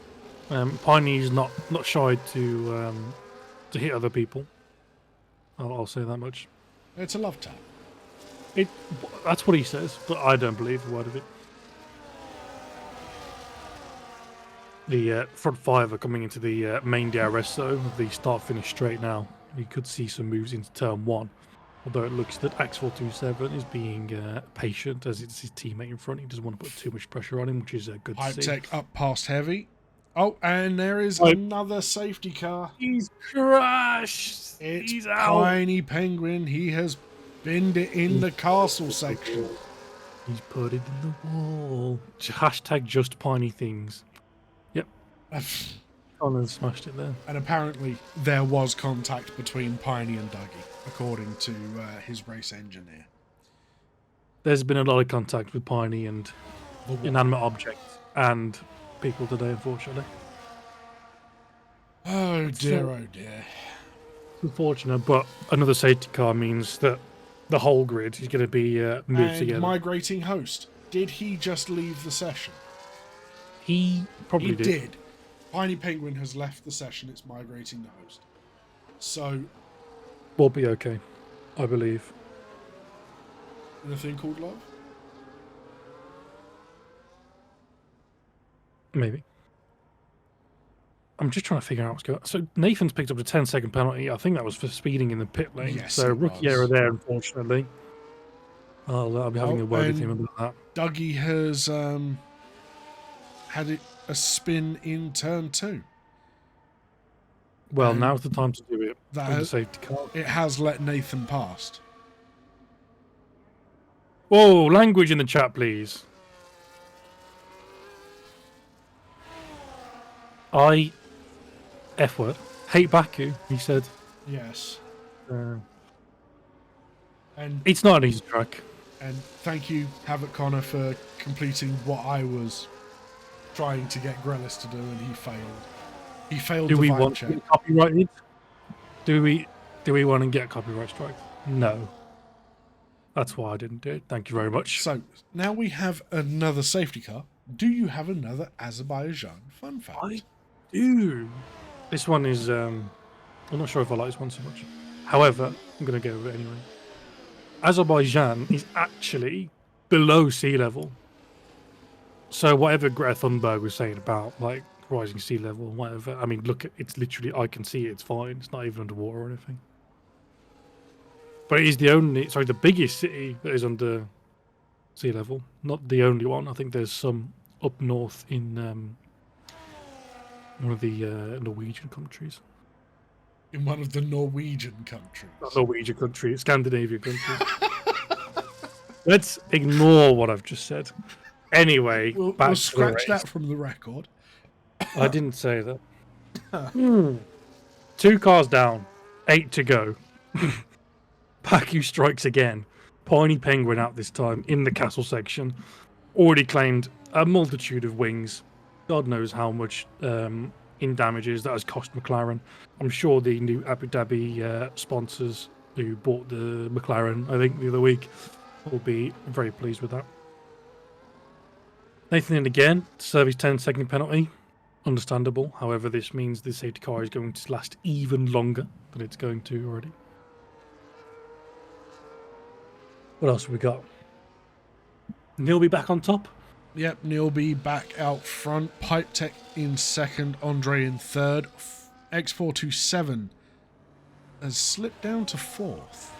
Piney's not shy to hit other people. I'll say that much. It's a love tap. That's what he says, but I don't believe a word of it. The front 5 are coming into the main DRS, though. The start-finish straight now. You could see some moves into turn 1. Although it looks that X427 is being patient as it's his teammate in front. He doesn't want to put too much pressure on him, which is good to Pipe see. tech up past Heavy. Oh, and there is Right. another safety car. He's crashed. It's He's out. Piney Penguin. He has binned it in the castle section. He's put it in the wall. Hashtag just Piney things. Yep. Connor smashed it there. And apparently there was contact between Piney and Dougie, according to his race engineer. There's been a lot of contact with Piney and inanimate objects and people today, unfortunately. Oh dear, oh dear. It's unfortunate, but another safety car means that the whole grid is going to be moved And together. migrating host, did he just leave the session? He probably He did. Piney Penguin has left the session. It's migrating the host. So, We'll be okay, I believe. in a thing called love? Maybe. I'm just trying to figure out what's going on. So Nathan's picked up a 10-second penalty. I think that was for speeding in the pit lane. Yes, so it rookie was. error there, unfortunately. I'll be having a word with him about that. Dougie has had a spin in turn 2. Well, now's the time to do it. That With the safety car. It has let Nathan past. Whoa, language in the chat, please. F word. Hate Baku, he said. Yes. And And it's not an easy track. and thank you, Havoc Connor, for completing what I was trying to get Grelis to do, and he failed. He failed Do the we vibe want check. to get copyrighted? Do we want to get copyright strike? No. That's why I didn't do it. Thank you very much. So now we have another safety car. Do you have another Azerbaijan fun fact? I do. This one is I'm not sure if I like this one so much. However, I'm gonna go with it anyway. Azerbaijan is actually below sea level. So whatever Greta Thunberg was saying about like rising sea level and whatever, I mean look, it's literally, I can see it, it's fine. It's not even underwater or anything. But it is the biggest city that is under sea level. Not the only one. I think there's some up north in one of the Norwegian countries. In one of the Norwegian countries. Not Norwegian country, Scandinavian countries. Let's ignore what I've just said. Anyway, We'll scratch that from the record. I didn't say that. 2 cars down, 8 to go. Baku strikes again. Piney Penguin out this time in the castle section. Already claimed a multitude of wings. God knows how much in damages that has cost McLaren. I'm sure the new Abu Dhabi sponsors who bought the McLaren, I think, the other week, will be very pleased with that. Nathan in again, serve his 10-second penalty. Understandable. However, this means the safety car is going to last even longer than it's going to already. What else have we got? Neil be back on top. Yep, Neil B back out front. Pipe Tech in second. Andre in third. X427 has slipped down to fourth.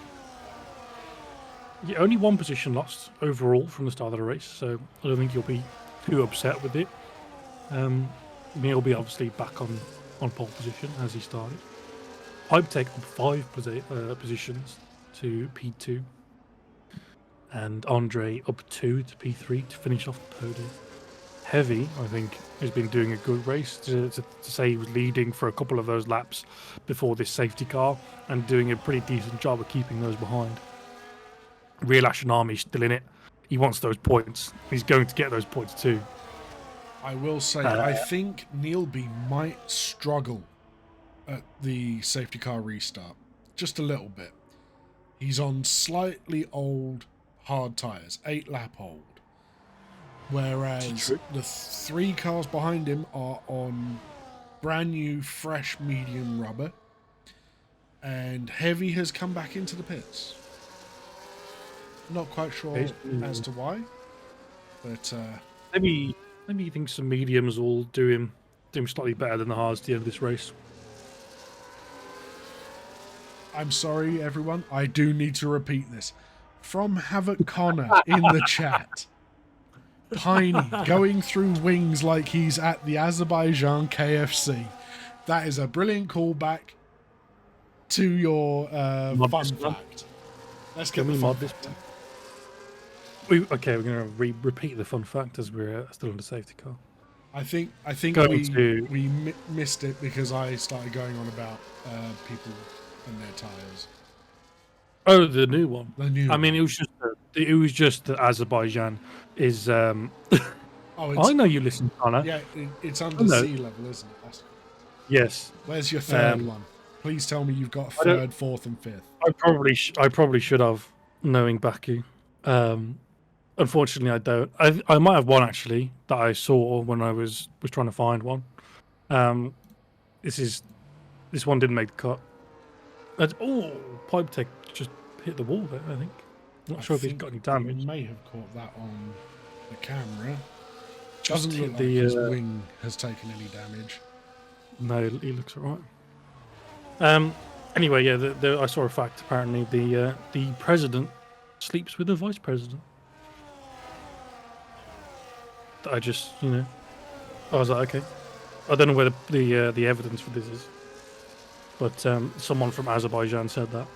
Yeah, only 1 position lost overall from the start of the race, so I don't think you'll be too upset with it. Neil will be obviously back on pole position as he started. Pipe Tech up 5 positions to P2. And Andre up 2 to P3 to finish off the podium. Heavy, I think, has been doing a good race. To say he was leading for a couple of those laps before this safety car and doing a pretty decent job of keeping those behind. Real Ashen Army's still in it. He wants those points. He's going to get those points too. I will say, I think Neil B might struggle at the safety car restart. Just a little bit. He's on slightly old hard tyres, 8-lap old. Whereas the 3 cars behind him are on brand new, fresh, medium rubber. And Heavy has come back into the pits. Not quite sure as to why. But maybe he thinks some mediums will do him slightly better than the hards at the end of this race. I'm sorry, everyone. I do need to repeat this. From Havoc Connor in the chat. Tiny going through wings like he's at the Azerbaijan KFC. That is a brilliant callback to your Mod fun this one. fact. Let's get Can the we fun mod this fact. one? Okay, we're going to repeat the fun fact as we're still in the safety car. I think we missed it because I started going on about people and their tires. Oh, the new one. The new. I mean, one. it was just that Azerbaijan is. Oh, I know you listen, Connor. Yeah, it's under sea level, isn't it? That's... Yes. Where's your third one? Please tell me you've got third, fourth, and fifth. I probably should have, knowing Baku. Unfortunately, I don't. I might have one actually that I saw when I was trying to find one. This one didn't make the cut. Pipe Tech just hit the wall there. I think. I'm not sure if he's got any damage. You may have caught that on the camera. Doesn't Just look like the, his wing has taken any damage. No, he looks alright. Anyway, yeah, I saw a fact. Apparently, the president sleeps with the vice president. I just, I was like, okay. I don't know where the evidence for this is, but someone from Azerbaijan said that.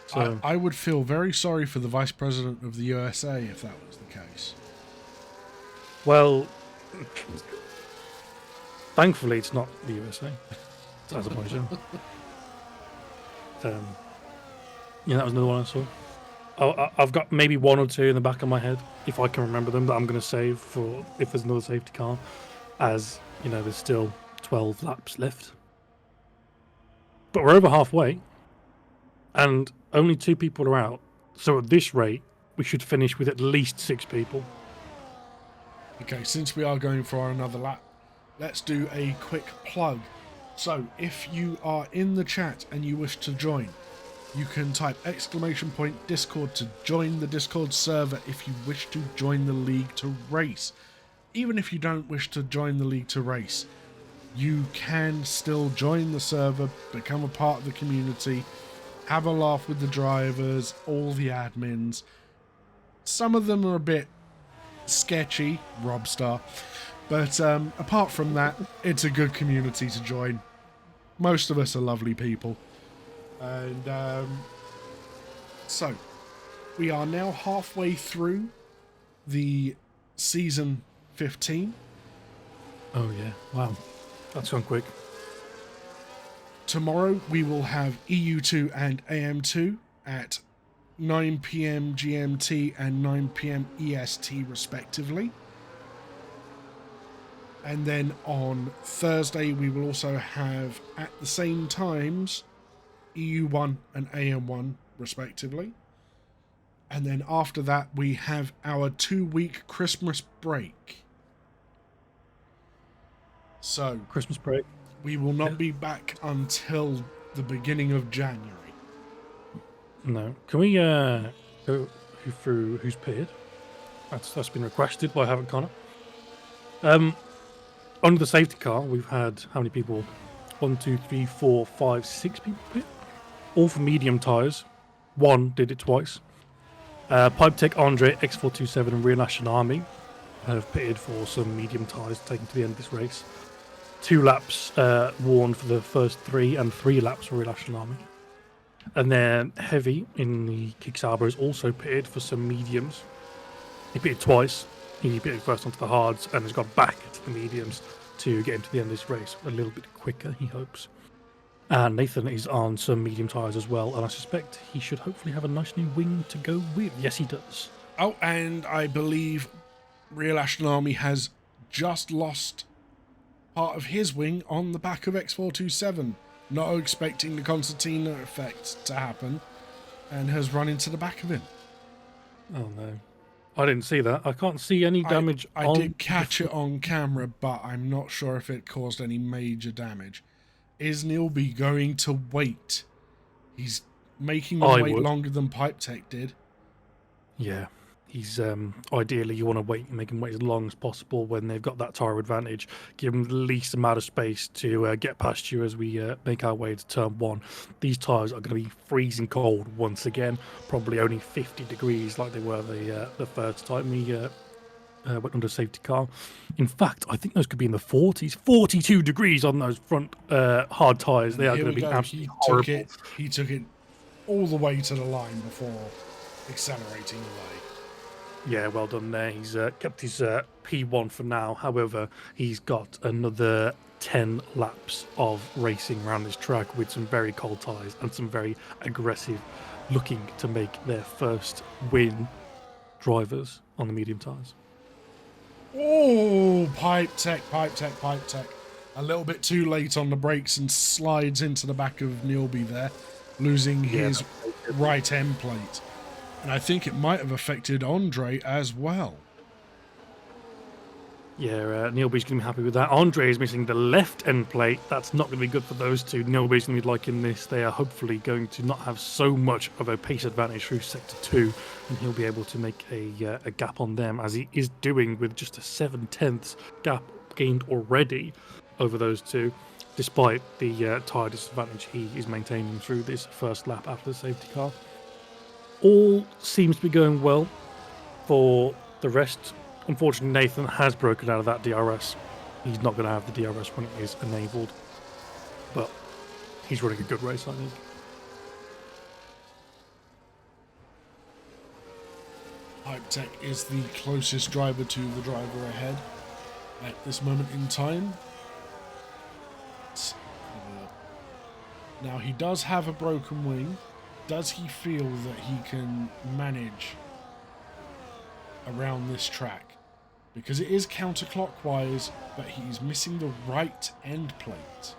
So I would feel very sorry for the vice president of the USA if that was the case. Well, thankfully, it's not the USA. It's Azerbaijan. That was another one I saw. I've got maybe one or two in the back of my head, if I can remember them, that I'm going to save for if there's another safety car, as, there's still 12 laps left. But we're over halfway, and only 2 people are out. So at this rate, we should finish with at least 6 people. Okay, since we are going for another lap, let's do a quick plug. So, if you are in the chat and you wish to join, you can type !Discord to join the Discord server if you wish to join the league to race. Even if you don't wish to join the league to race, you can still join the server, become a part of the community, have a laugh with the drivers, all the admins. Some of them are a bit sketchy, Robstar, but apart from that, it's a good community to join. Most of us are lovely people. And so we are now halfway through the season 15. Oh yeah, wow, that's gone quick. Tomorrow we will have EU2 and AM2 at 9 PM GMT and 9 PM EST respectively. And then on Thursday we will also have at the same times EU1 and AM1 respectively. And then after that we have our 2-week Christmas break. So Christmas break. We will not be back until the beginning of January. No. Can we go through who's paid? That's been requested by Havoc Connor. Under the safety car, we've had how many people? 1, 2, 3, 4, 5, 6 people paid. All for medium tyres. One did it twice. Pipe Tech, Andre, X427 and Rear National Army have pitted for some medium tyres taken to the end of this race. 2 laps worn for the first 3 and 3 laps for Rear National Army. And then Heavy in the Kickstarter has also pitted for some mediums. He pitted twice. He pitted first onto the hards and has got back to the mediums to get into the end of this race a little bit quicker, he hopes. And Nathan is on some medium tyres as well, and I suspect he should hopefully have a nice new wing to go with. Yes, he does. Oh, and I believe Rear National Army has just lost part of his wing on the back of X427, not expecting the concertina effect to happen, and has run into the back of him. Oh no. I didn't see that. I can't see any damage. I did catch it on camera, but I'm not sure if it caused any major damage. Is Neilby going to wait? He's making them wait longer than Pipe Tech did. Yeah. He's ideally you want to wait and make him wait as long as possible when they've got that tire advantage. Give him the least amount of space to get past you as we make our way to turn one. These tires are going to be freezing cold once again, probably only 50 degrees like they were the first time we went under safety car. In fact, I think those could be in the 40s, 42 degrees on those front hard tires. They are going to be absolutely horrible. He took it all the way to the line before accelerating away. Yeah, well done there. He's kept his P1 for now. However, he's got another 10 laps of racing around this track with some very cold tyres and some very aggressive looking to make their first win drivers on the medium tyres. Oh, pipe tech. A little bit too late on the brakes and slides into the back of Neilby there, losing his right end plate. And I think it might have affected Andre as well. Yeah, Neilby's going to be happy with that. Andre is missing the left end plate. That's not going to be good for those two. Neilby's going to be liking this. They are hopefully going to not have so much of a pace advantage through Sector 2, and he'll be able to make a gap on them, as he is doing with just a 7/10 gap gained already over those two, despite the tyre disadvantage he is maintaining through this first lap after the safety car. All seems to be going well for the rest. Unfortunately, Nathan has broken out of that DRS. He's not going to have the DRS when it is enabled, but he's running a good race, I think. Pipe Tech is the closest driver to the driver ahead at this moment in time. Now, he does have a broken wing. Does he feel that he can manage around this track? Because it is counterclockwise, but he's missing the right end plate.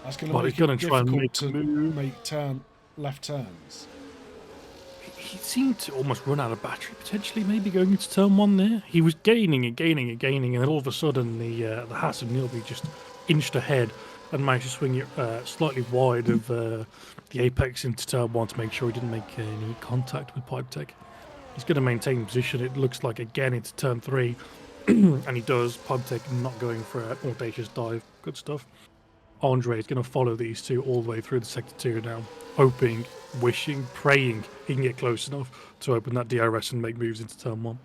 That's going to make it difficult to make left turns. He seemed to almost run out of battery, potentially, maybe going into turn one there. He was gaining, and then all of a sudden the Haas of Neilby just inched ahead and managed to swing it slightly wide of the apex into turn one to make sure he didn't make any contact with Pipe Tech. He's going to maintain position, it looks like, again into turn three, and he does. Pipe Tech not going for an audacious dive. Good stuff. Andre is going to follow these two all the way through the sector 2 now, hoping, wishing, praying he can get close enough to open that DRS and make moves into turn 1.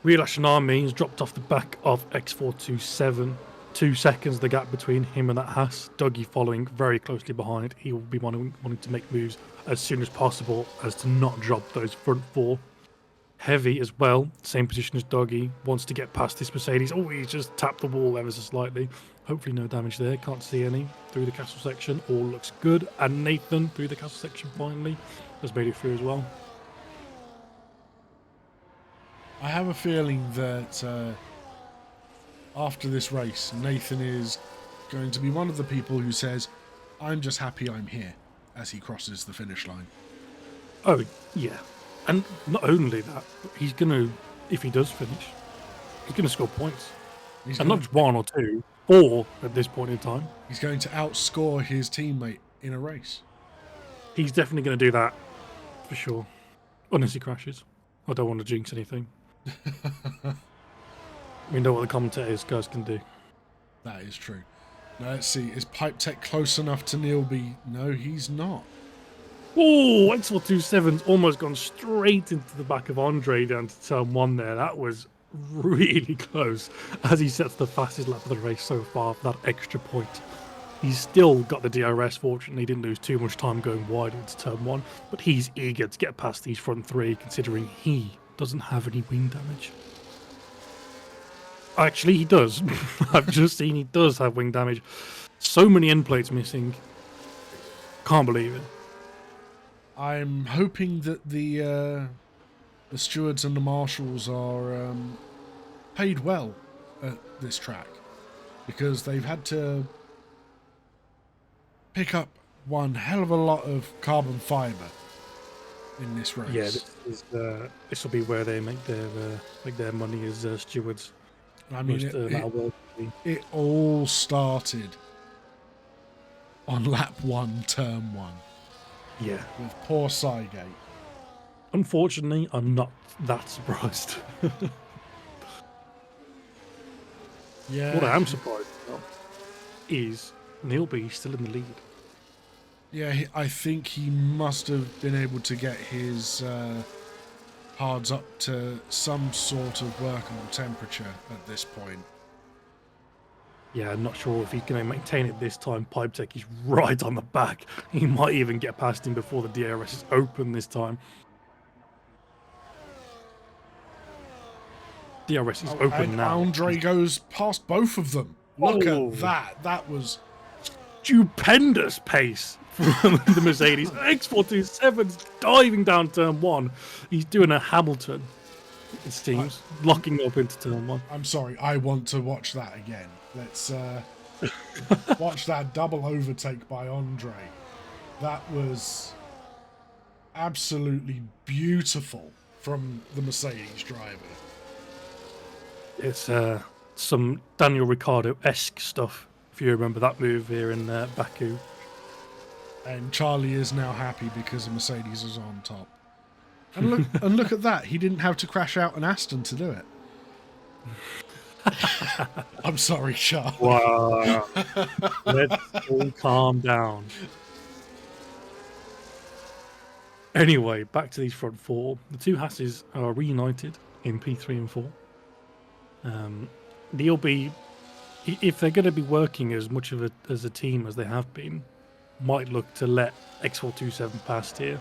Real Ashanami has dropped off the back of X427. 2 seconds the gap between him and that Haas. Dougie following very closely behind. He will be wanting to make moves as soon as possible as to not drop those front 4. Heavy as well, same position as Dougie, wants to get past this Mercedes. Oh, he's just tapped the wall ever so slightly. Hopefully no damage there, can't see any through the castle section. All looks good. And Nathan through the castle section finally has made it through as well. I have a feeling that after this race, Nathan is going to be one of the people who says, "I'm just happy I'm here," as he crosses the finish line. Oh, yeah. And not only that, but he's going to, if he does finish, he's going to score points. And not just 1 or 2, 4 at this point in time. He's going to outscore his teammate in a race. He's definitely going to do that, for sure. Unless he crashes. I don't want to jinx anything. We know what the commentators guys can do. That is true. Now let's see, is Pipe Tech close enough to Neilby? No, he's not. Oh, X427's almost gone straight into the back of Andre down to turn 1 there. That was really close as he sets the fastest lap of the race so far for that extra point. He's still got the DRS, fortunately. He didn't lose too much time going wide into turn 1, but he's eager to get past these front 3 considering he doesn't have any wing damage. Actually, he does. I've just seen he does have wing damage. So many end plates missing. Can't believe it. I'm hoping that the stewards and the marshals are paid well at this track, because they've had to pick up one hell of a lot of carbon fibre in this race. Yeah, this will be where they make their money as stewards. I mean, it all started on lap 1, turn 1. Yeah. With poor Cygate. Unfortunately, I'm not that surprised. Yeah. What I am surprised about is Neil B still in the lead. Yeah, I think he must have been able to get his hards up to some sort of workable temperature at this point. Yeah, I'm not sure if he's going to maintain it this time. Pipe Tech is right on the back. He might even get past him before the DRS is open this time. DRS is open and now. Andre goes past both of them. Look Oh. at that. That was Stupendous pace from the Mercedes. X427's diving down turn 1. He's doing a Hamilton, it seems, locking up into turn 1. I'm sorry, I want to watch that again. Let's watch that double overtake by Andre. That was absolutely beautiful from the Mercedes driver. It's some Daniel Ricciardo-esque stuff, if you remember that move here in Baku. And Charlie is now happy because the Mercedes is on top. And look at that. He didn't have to crash out an Aston to do it. I'm sorry, Charlie. Wow. Let's all calm down. Anyway, back to these front four. The two Hasses are reunited in P3 and 4. They'll be, if they're going to be working as much of as a team as they have been, might look to let X427 past here.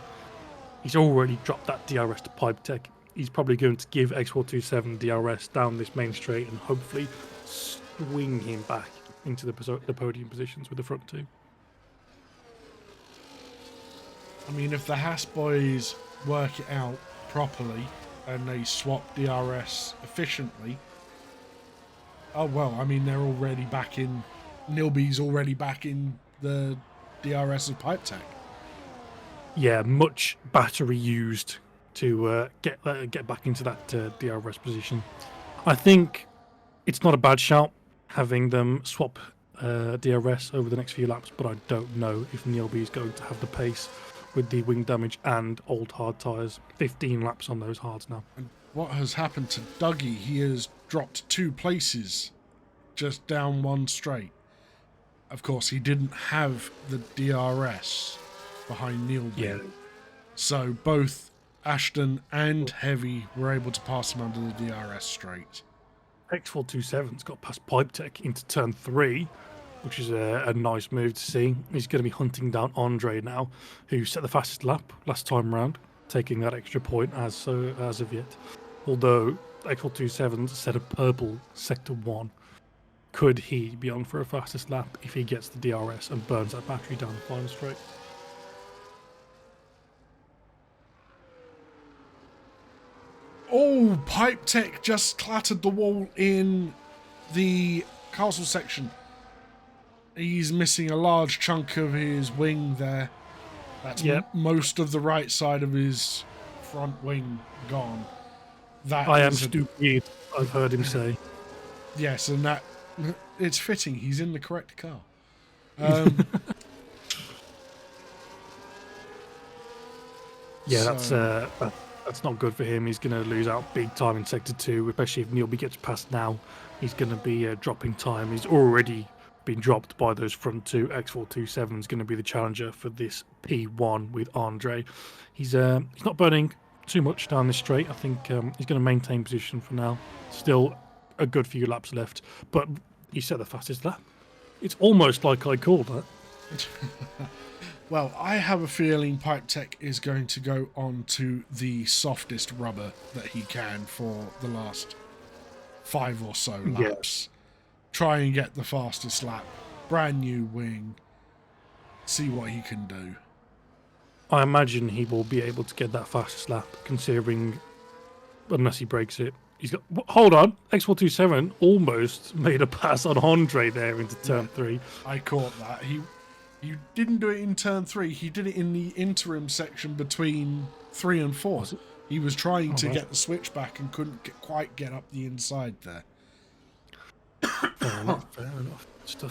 He's already dropped that DRS to Pipe Tech. He's probably going to give X427 DRS down this main straight and hopefully swing him back into the podium positions with the front two. I mean, if the Haas boys work it out properly and they swap DRS efficiently, oh well, I mean, they're already back in, Nilby's already back in the DRS of Pipe Tech. Yeah, much battery used to get back into that DRS position. I think it's not a bad shout having them swap DRS over the next few laps, but I don't know if Neilby is going to have the pace with the wing damage and old hard tyres. 15 laps on those hards now. And what has happened to Dougie? He has dropped 2 places just down one straight. Of course, he didn't have the DRS behind Neilby. Yeah. So both Ashton and Heavy were able to pass him under the DRS straight. X427's got past Pipe Tech into turn 3, which is a nice move to see. He's going to be hunting down Andre now, who set the fastest lap last time round, taking that extra point as of yet. Although X427's set a purple sector 1. Could he be on for a fastest lap if he gets the DRS and burns that battery down the final straight? Oh, Pipe Tech just clattered the wall in the castle section. He's missing a large chunk of his wing there. That's most of the right side of his front wing gone. That I am stupid, I've heard him say. Yes, and that it's fitting. He's in the correct car. Yeah, that's not good for him. He's going to lose out big time in Sector 2, especially if Neilby gets past now. He's going to be dropping time. He's already been dropped by those front two. X427 is going to be the challenger for this P1 with Andre. He's not burning too much down this straight. I think he's going to maintain position for now. Still a good few laps left, but he set the fastest lap. It's almost like I called that. Well, I have a feeling Pipe Tech is going to go on to the softest rubber that he can for the last 5 or so laps. Try and get the fastest lap. Brand new wing. See what he can do. I imagine he will be able to get that fastest lap, considering, unless he breaks it. He's got. Hold on, X427 almost made a pass on Andre there into turn 3. I caught that. He didn't do it in turn 3. He did it in the interim section between 3 and 4. He was trying to get the switch back and couldn't quite get up the inside there. Fair enough.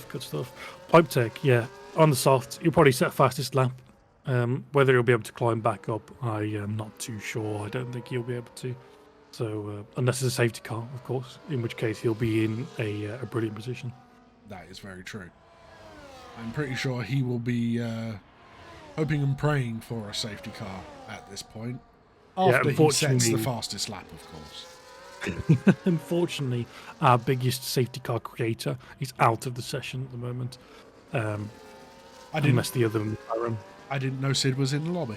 Good stuff. Pipe Tech, yeah, on the soft, you'll probably set fastest lap. Whether he'll be able to climb back up, I am not too sure. I don't think he'll be able to. So unless it's a safety car, of course, in which case he'll be in a brilliant position. That is very true. I'm pretty sure he will be hoping and praying for a safety car at this point. After he sets the fastest lap, of course. Unfortunately, our biggest safety car creator is out of the session at the moment. Unless the other McLaren. I didn't know Sid was in the lobby.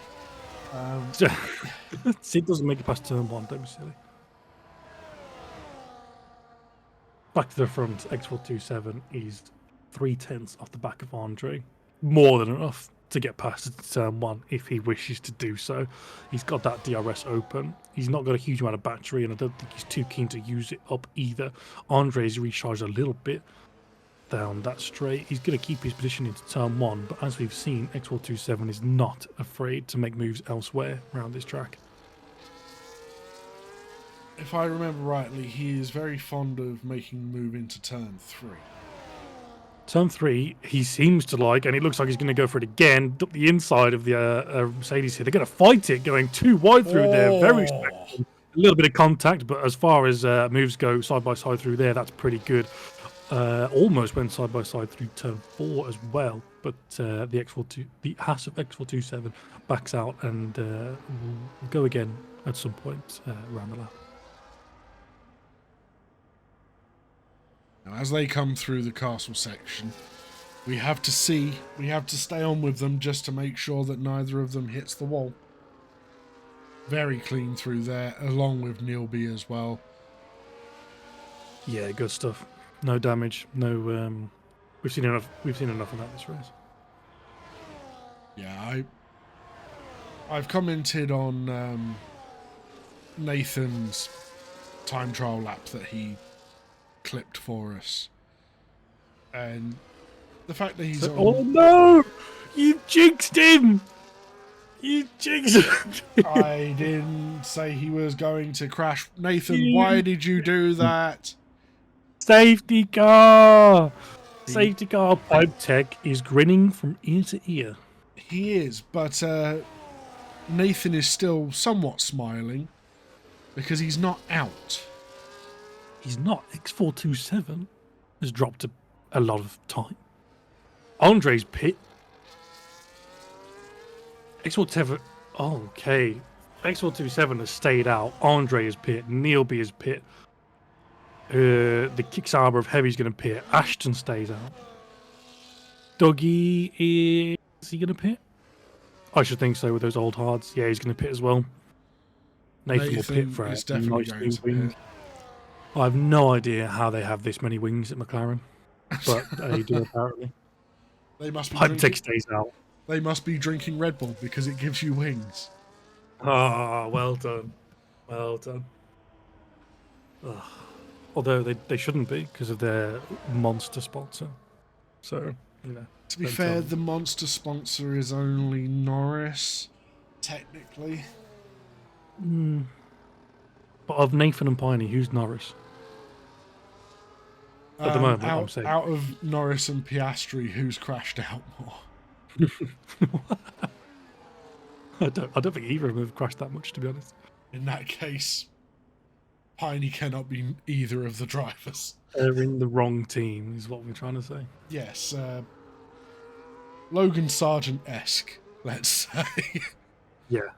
Sid doesn't make it past turn 1, don't be silly. Back to the front, X427 is 3/10 off the back of Andre. More than enough to get past turn 1 if he wishes to do so. He's got that DRS open. He's not got a huge amount of battery, and I don't think he's too keen to use it up either. Andre's recharged a little bit down that straight. He's going to keep his position into turn 1, but as we've seen, X427 is not afraid to make moves elsewhere around this track. If I remember rightly, he is very fond of making a move into turn 3. Turn 3, he seems to like, and it looks like he's going to go for it again. Up the inside of the Mercedes here. They're going to fight it, going too wide through there. Very respectful. A little bit of contact, but as far as moves go side by side through there, that's pretty good. Almost went side by side through turn 4 as well, but the Haas of X427 backs out and will go again at some point around the lap. Now, as they come through the castle section, we have to stay on with them just to make sure that neither of them hits the wall. Very clean through there, along with Neilby as well. Yeah, good stuff. No damage. No. We've seen enough of that this race. Yeah, I've commented on Nathan's time trial lap that he clipped for us, and the fact that he's oh no, you jinxed him. You jinxed him. I didn't say he was going to crash. Nathan, why did you do that? Safety car! Safety car. Pipe Tech is grinning from ear to ear. He is, but Nathan is still somewhat smiling because he's not out. He's not. X427 has dropped a lot of time. Andre's pit. X427. Okay. X427 has stayed out. Andre is pit. Neilby is pit. The Kickstarter of Heavy's going to pit. Ashton stays out. Dougie is he going to pit? I should think so with those old hards. Yeah, he's going to pit as well. Nathan will pit for is definitely going to pit. I have no idea how they have this many wings at McLaren, but they do apparently. They must be Hypertech stays out. They must be drinking Red Bull because it gives you wings. Ah, well done. Well done. Ugh. Although they shouldn't be because of their monster sponsor. So, you know. To be fair, the monster sponsor is only Norris, technically. But of Nathan and Piney, who's Norris? At the moment, I'm saying. Out of Norris and Piastri, who's crashed out more? I don't think either of them have crashed that much, to be honest. In that case, Piney cannot be either of the drivers. They're in the wrong team, is what we're trying to say. Yes, Logan Sargent-esque, let's say. Yeah.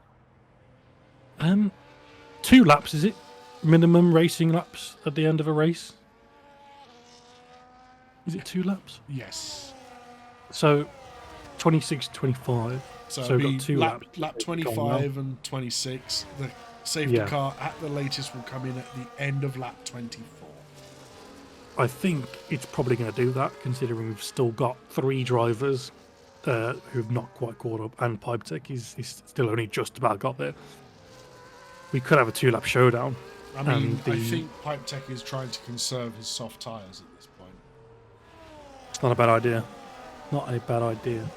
2 laps, is it? Minimum racing laps at the end of a race? Is it 2 laps? Yes. So, 26, 25. So we've got 2 laps. Lap 25 and 26. The safety car at the latest will come in at the end of lap 24. I think it's probably going to do that, considering we've still got 3 drivers who've not quite caught up, and Pipe Tech is still only just about got there. We could have a 2-lap showdown. I mean, I think Pipe Tech is trying to conserve his soft tyres at this point. It's not a bad idea. Not a bad idea.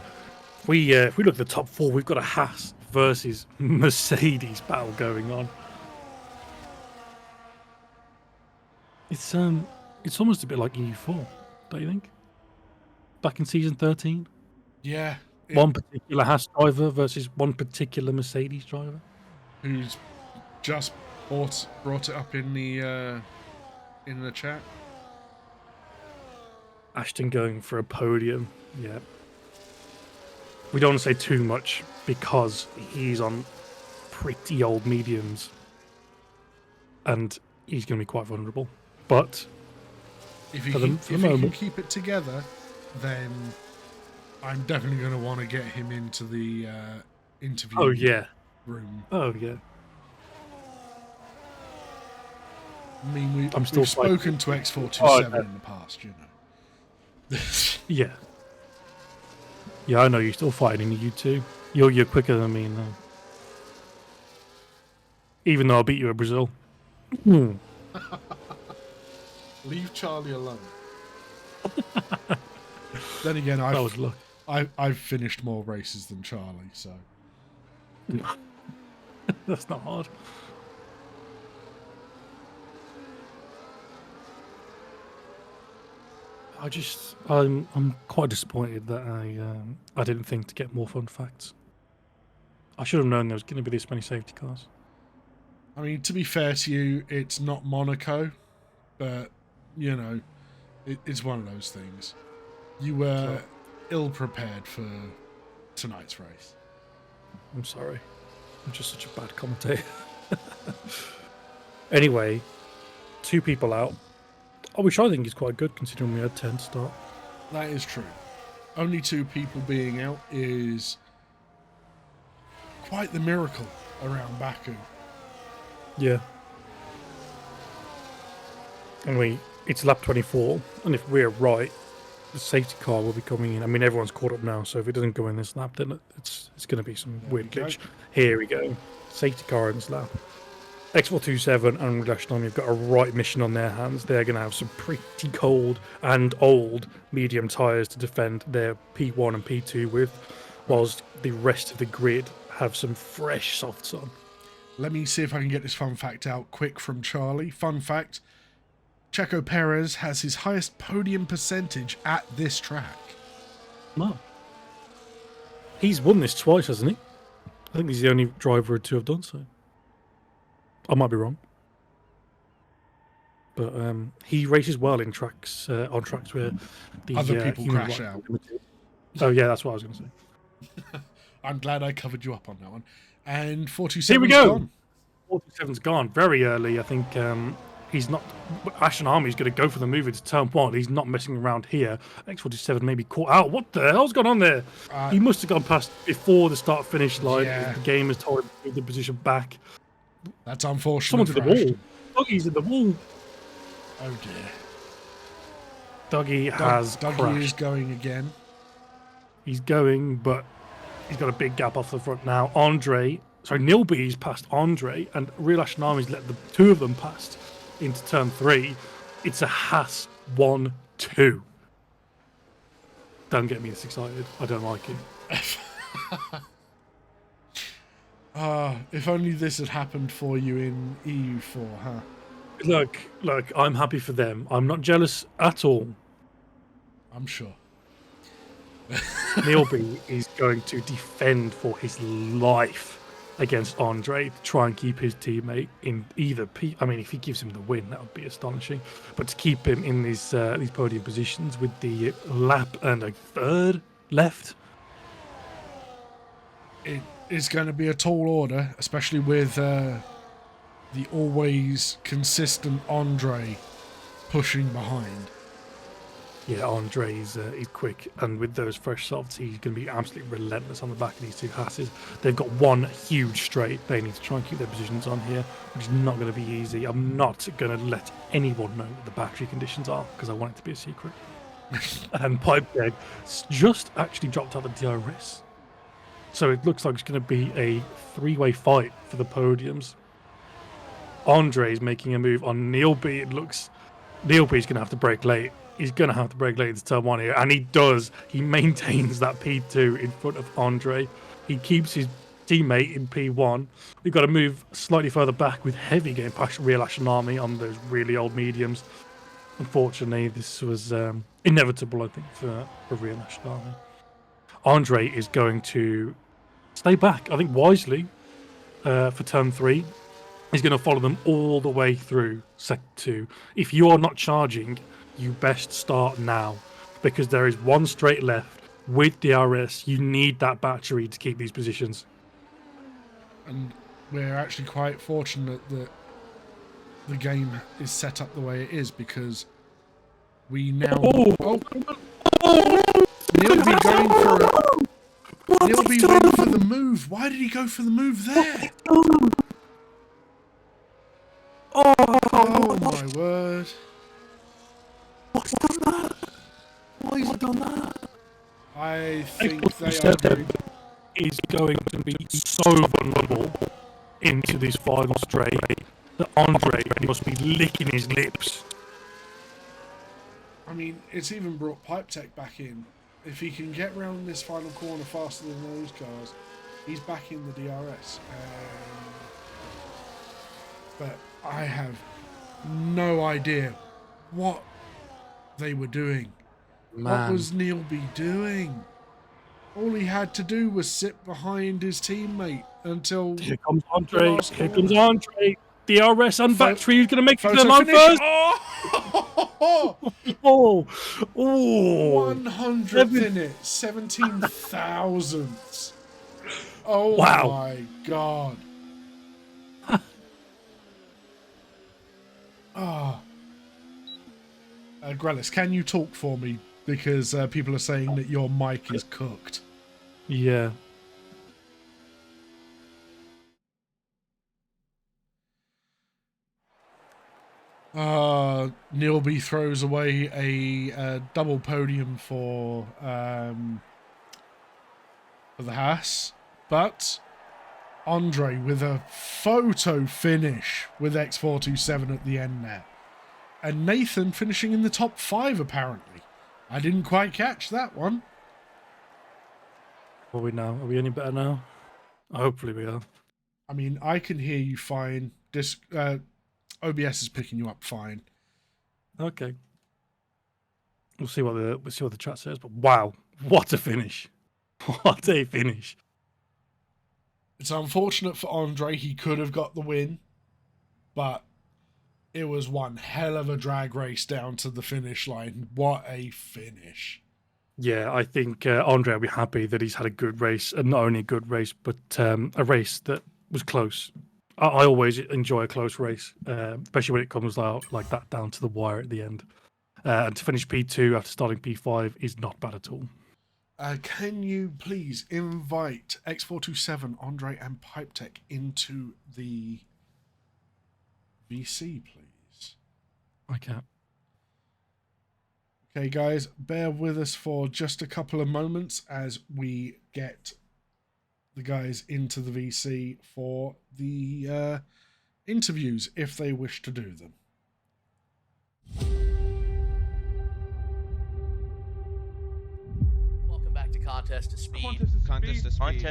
If we look at the top 4, we've got a Haas versus Mercedes battle going on. It's almost a bit like EU4, don't you think? Back in season 13. Yeah, one particular Haas driver versus one particular Mercedes driver. Who's just brought it up in the chat. Ashton going for a podium. Yeah. We don't want to say too much because he's on pretty old mediums and he's going to be quite vulnerable. But if he can keep it together, then I'm definitely going to want to get him into the interview room. Oh, yeah. I mean, we've spoken to X427 in the past, you know. Yeah. Yeah, I know you're still fighting in the EU2. You're quicker than me now. Even though I beat you at Brazil. Leave Charlie alone. Then again, I've finished more races than Charlie, so that's not hard. I'm quite disappointed that I didn't think to get more fun facts. I should have known there was going to be this many safety cars. I mean, to be fair to you, it's not Monaco, but you know, it's one of those things. You were ill prepared for tonight's race. I'm sorry. I'm just such a bad commentator. Anyway, 2 people out. Which I think is quite good considering we had 10 to start. That is true. Only 2 people being out is quite the miracle around Baku. Yeah. Anyway, it's lap 24, and if we're right, the safety car will be coming in. I mean, everyone's caught up now, so if it doesn't go in this lap, then it's going to be some weird glitch. Here we go. Safety car in this lap. X427 and Glashton have got a right mission on their hands. They're going to have some pretty cold and old medium tyres to defend their P1 and P2 with, whilst the rest of the grid have some fresh softs on. Let me see if I can get this fun fact out quick from Charlie. Fun fact, Checo Perez has his highest podium percentage at this track. Wow. He's won this twice, hasn't he? I think he's the only driver to have done so. I might be wrong, but he races well in tracks on tracks where the other people crash out. Oh yeah, that's what I was going to say. I'm glad I covered you up on that one. And 427's Here we go. Gone. 47's gone very early. I think he's not. Ashton Army's going to go for the move into turn 1. He's not messing around here. X47 maybe caught out. What the hell's gone on there? He must have gone past before the start-finish line. Yeah. The game has told him to move the position back. That's unfortunate. Someone's in the wall. Dougie's in the wall. Oh dear. Dougie has Dougie crashed. Is going again. He's going, but he's got a big gap off the front now. Nilby's passed Andre, and Real Ashnami's let the 2 of them past into turn 3. It's a Haas 1-2. Don't get me this excited. I don't like it. If only this had happened for you in EU4, huh? Look, I'm happy for them. I'm not jealous at all. I'm sure. Nilby is going to defend for his life against Andre to try and keep his teammate in either I mean, if he gives him the win, that would be astonishing. But to keep him in these podium positions with the lap and a third left, it is going to be a tall order, especially with the always consistent Andre pushing behind. Yeah, Andre's he's quick, and with those fresh softs, he's going to be absolutely relentless on the back of these 2 Hasses. They've got one huge straight. They need to try and keep their positions on here, which is not going to be easy. I'm not going to let anyone know what the battery conditions are, because I want it to be a secret. And Pipedead just actually dropped out the DRS. So it looks like it's going to be a 3-way fight for the podiums. Andre's making a move on Nilby. It looks Nilby's going to have to brake late. He's going to have to brake late into turn 1 here, and he does. He maintains that P2 in front of Andre. He keeps his teammate in P1. We've got to move slightly further back with Heavy getting past Real Ashanami on those really old mediums. Unfortunately, this was inevitable, I think, for Real Ashanami. Andre is going to stay back, I think wisely, for turn 3. He's going to follow them all the way through Sector 2. If you are not charging, you best start now, because there is one straight left with DRS. You need that battery to keep these positions. And we're actually quite fortunate that the game is set up the way it is, because we now... Oh! Neilby going for it. Neilby went for the move. Why did he go for the move there? Oh my word. What's done that? Why has he done that? I think they are going... Is going to be so vulnerable into this final straight that Andre must be licking his lips. I mean, it's even brought Pipe Tech back in. If he can get round this final corner faster than those cars, he's back in the DRS. But I have no idea what they were doing. Man. What was Neilby doing? All he had to do was sit behind his teammate until... Here comes Andre. Here comes Andre. DRS and battery. Who's going to make it to Photo the line finish. first? Oh! Oh! 100th in it. 17 thousandths. Oh wow. My God. Oh. Grellis, can you talk for me? Because people are saying that your mic is cooked. Yeah. Neilby throws away a double podium for the Haas, but Andre with a photo finish with X427 at the end there, and Nathan finishing in the top 5 apparently. I didn't quite catch that one. What are we now? Are we any better now? Hopefully we are. I mean, I can hear you fine. OBS is picking you up fine. Okay. We'll see what the chat says. But wow, what a finish! What a finish! It's unfortunate for Andre. He could have got the win, but it was one hell of a drag race down to the finish line. What a finish! Yeah, I think Andre will be happy that he's had a good race, and not only a good race, but a race that was close. I always enjoy a close race, especially when it comes out like that down to the wire at the end. And to finish P2 after starting P5 is not bad at all. Can you please invite X427, Andre, and Pipe Tech into the VC, please? I can't. Okay, guys, bear with us for just a couple of moments as we get the guys into the VC for the interviews, if they wish to do them. Welcome back to Contest to Speed. Contest to speed.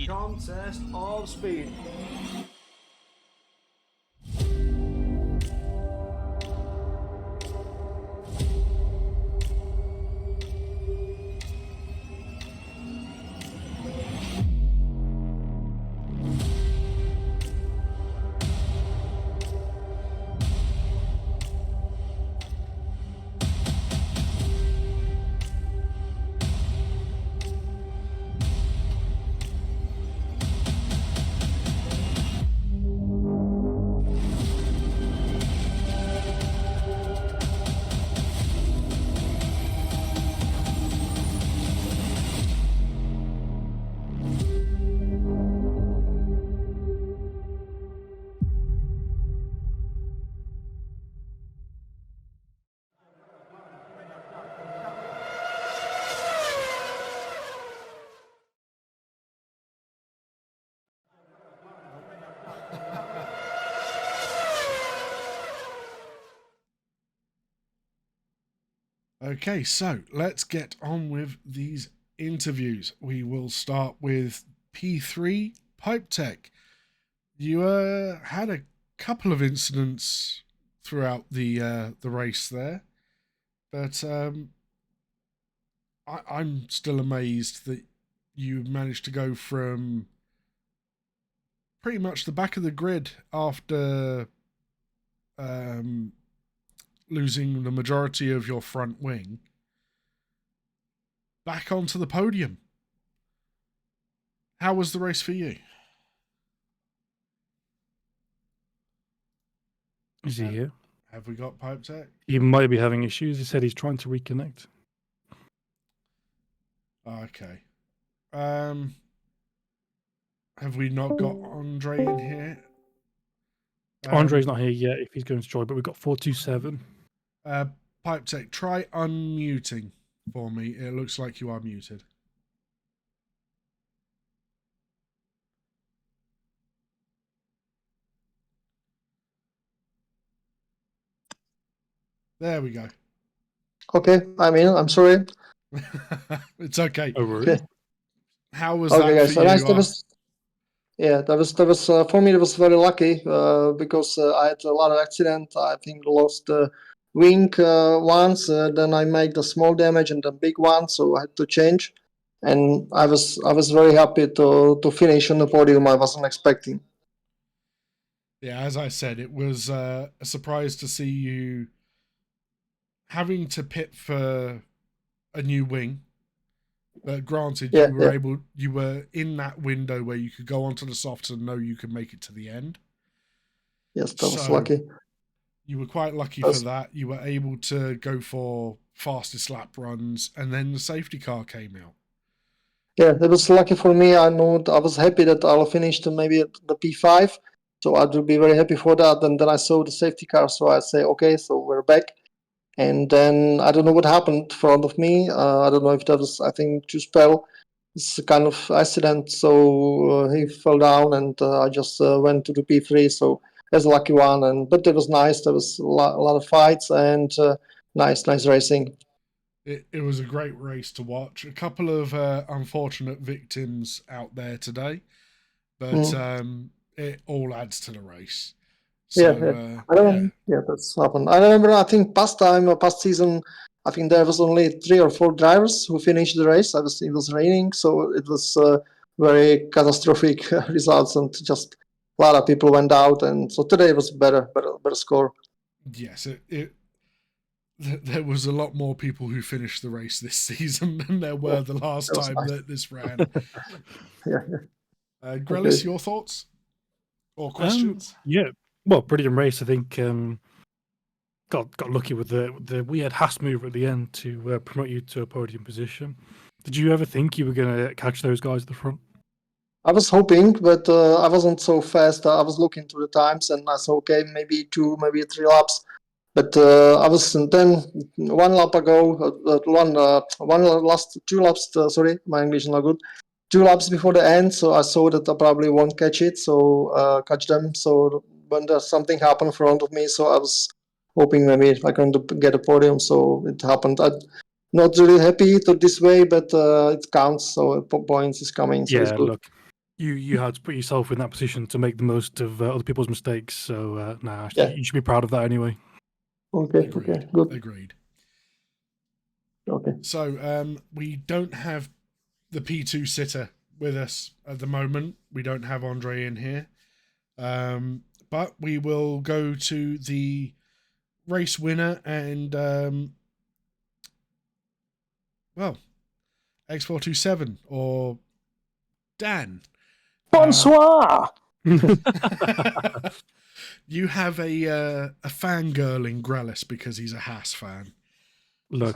Contest of Speed. Okay, so let's get on with these interviews. We will start with P3 Pipe Tech. You had a couple of incidents throughout the race there, but I'm still amazed that you managed to go from pretty much the back of the grid after losing the majority of your front wing back onto the podium. How was the race for you? Is he here? Have we got Pipe Tech? He might be having issues. He said he's trying to reconnect. Okay. Have we not got Andre in here? Andre's not here yet if he's going to join, but we've got 427. Pipe Tech, try unmuting for me. It looks like you are muted. There we go. Okay, I'm in. I'm sorry. It's okay. Oh, really? Okay. How was Okay, that guys. for you? That was for me. It was very lucky because I had a lot of accident. I think lost the wing once. Then I made the small damage and the big one, so I had to change. And I was very happy to finish on the podium. I wasn't expecting. Yeah, as I said, it was a surprise to see you having to pit for a new wing. But granted, you were in that window where you could go onto the softs and know you could make it to the end. Yes, that was lucky. You were quite lucky for that. You were able to go for fastest lap runs, and then the safety car came out. Yeah, that was lucky for me. I was happy that I'll finish maybe at the P5, so I would be very happy for that. And then I saw the safety car, so I say, okay, so we're back. And then I don't know what happened in front of me. I don't know if that was, I think, Juspel. It's a kind of accident, so he fell down, and I just went to the P3. So that's a lucky one. But it was nice. There was a lot of fights and nice racing. It was a great race to watch. A couple of unfortunate victims out there today, but it all adds to the race. So, That's happened. I remember. I think past season, I think there was only 3 or 4 drivers who finished the race. It was raining, so it was very catastrophic results, and just a lot of people went out. And so today was better score. Yes, there was a lot more people who finished the race this season than there were the last time that this ran. Grelis, your thoughts or questions? Yeah. Well, brilliant race. I think got lucky with the weird Haas move at the end to promote you to a podium position. Did you ever think you were going to catch those guys at the front? I was hoping, but I wasn't so fast. I was looking to the times, and I said, okay, maybe 2, maybe 3 laps. But I was then 1 lap ago, last 2 laps. Sorry, my English is not good. 2 laps before the end, so I saw that I probably won't catch it. So catch them. So when there's something happened in front of me, so I was hoping maybe I'm going to get a podium. So it happened. I'm not really happy to this way, but it counts. So points is coming. So it's good. Look, you had to put yourself in that position to make the most of other people's mistakes. So you should be proud of that anyway. Okay. Agreed. Okay. Good. Agreed. Okay. So we don't have the P2 sitter with us at the moment. We don't have Andre in here. But we will go to the race winner and X427 or Dan. Bonsoir. You have a fangirl in Grelis because he's a Haas fan. Look,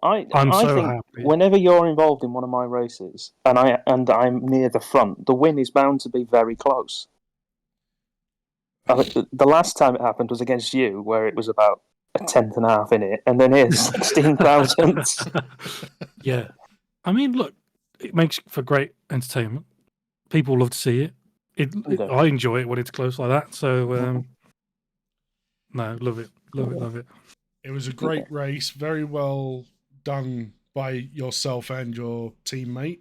I'm so think happy. whenever you're involved in one of my races and I'm near the front, the win is bound to be very close. The last time it happened was against you, where it was about a 1/10.5 in it, and then here's 16,000. Yeah. I mean, look, it makes for great entertainment. People love to see it. I enjoy it when it's close like that. So, no, love it. Love it. It was a great race. Very well done by yourself and your teammate.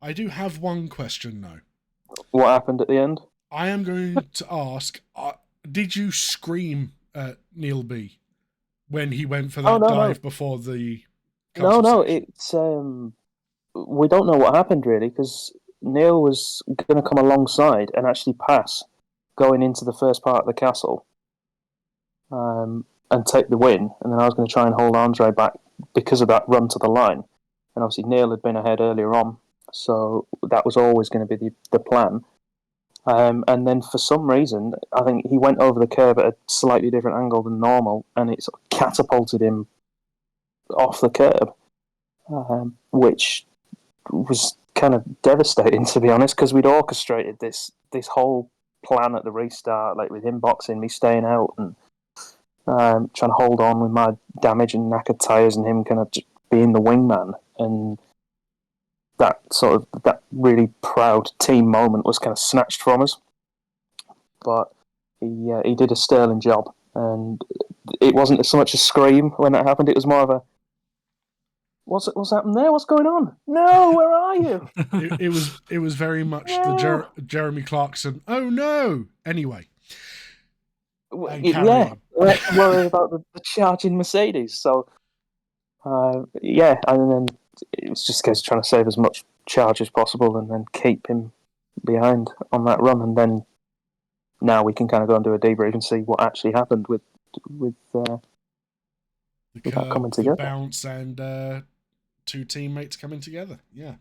I do have one question, though. What happened at the end? I am going to ask, did you scream at Neil B when he went for that dive before the No, it's we don't know what happened really, because Neil was going to come alongside and actually pass going into the first part of the castle, and take the win. And then I was going to try and hold Andre back because of that run to the line. And obviously Neil had been ahead earlier on, so that was always going to be the plan. And then for some reason, I think he went over the curve at a slightly different angle than normal, and it sort of catapulted him off the curb, which was kind of devastating, to be honest, because we'd orchestrated this whole plan at the restart, like with him boxing, me staying out, and trying to hold on with my damage and knackered tyres, and him kind of just being the wingman. And that really proud team moment was kind of snatched from us. But he did a sterling job, and it wasn't so much a scream when that happened. It was more of a, what's happened there? What's going on? No, where are you? it was very much the Jeremy Clarkson. Oh no! Anyway, Yeah, let's worry about the charging Mercedes. So and then it was just a case of trying to save as much charge as possible, and then keep him behind on that run. And then now we can kind of go and do a debrief and see what actually happened with the that coming the together. bounce, and two teammates coming together. Yeah.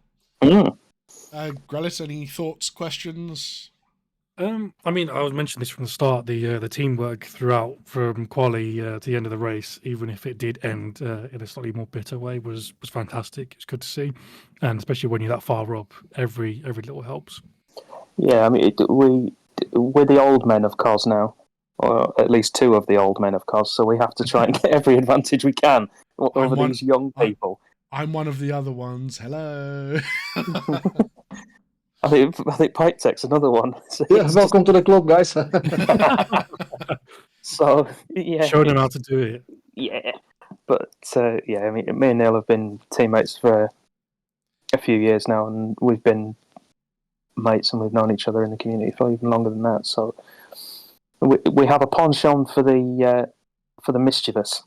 Grelis, any thoughts, questions? I mean, I was mentioning this from the start. The teamwork throughout, from quali to the end of the race, even if it did end in a slightly more bitter way, was fantastic. It's good to see, and especially when you're that far up, every little helps. Yeah, I mean, we're the old men of COS now, or at least two of the old men of COS. So we have to try and get every advantage we can over these young people. I'm one of the other ones. Hello. I think Pipe Tech's another one. So Yeah, welcome to the club, guys. So yeah, Show them how to do it. Yeah, but yeah, I mean, me and Neil have been teammates for a few years now, and we've been mates, and we've known each other in the community for even longer than that. So we have a penchant for the mischievous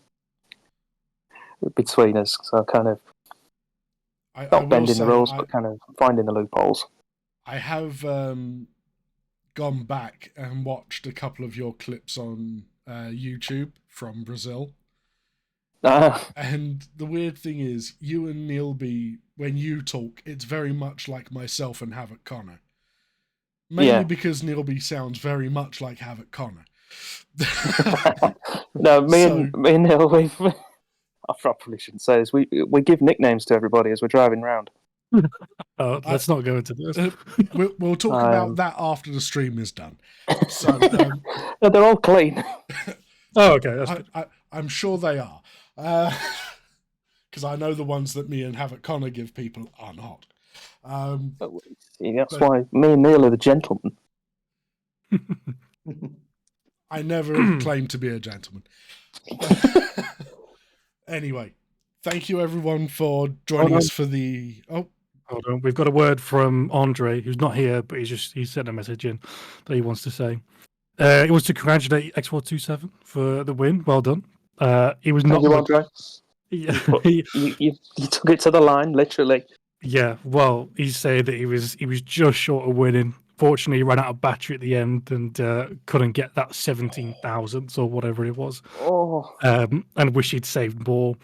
between us. So kind of not bending the rules, but kind of finding the loopholes. I have gone back and watched a couple of your clips on YouTube from Brazil. And the weird thing is, you and Neil B, when you talk, it's very much like myself and Havoc Connor. Mainly because Neil B sounds very much like Havoc Connor. No, me and Neil, I probably shouldn't say this. We give nicknames to everybody as we're driving around. Let's not go into this. We'll talk about that after the stream is done. So no, they're all clean. Oh, okay. That's good. I'm sure they are, because I know the ones that me and Havoc Connor give people are not. That's why me and Neil are the gentlemen. I never claimed to be a gentleman. Anyway, thank you everyone for joining us for the. Hold on, we've got a word from Andre, who's not here, but he sent a message in that he wants to say. It was to congratulate X427 for the win. Well done. He was not. Andre. Yeah, you took it to the line, literally. Yeah, well, he said that he was just short of winning. Fortunately, he ran out of battery at the end and couldn't get that 17,000 or whatever it was. And wish he'd saved more.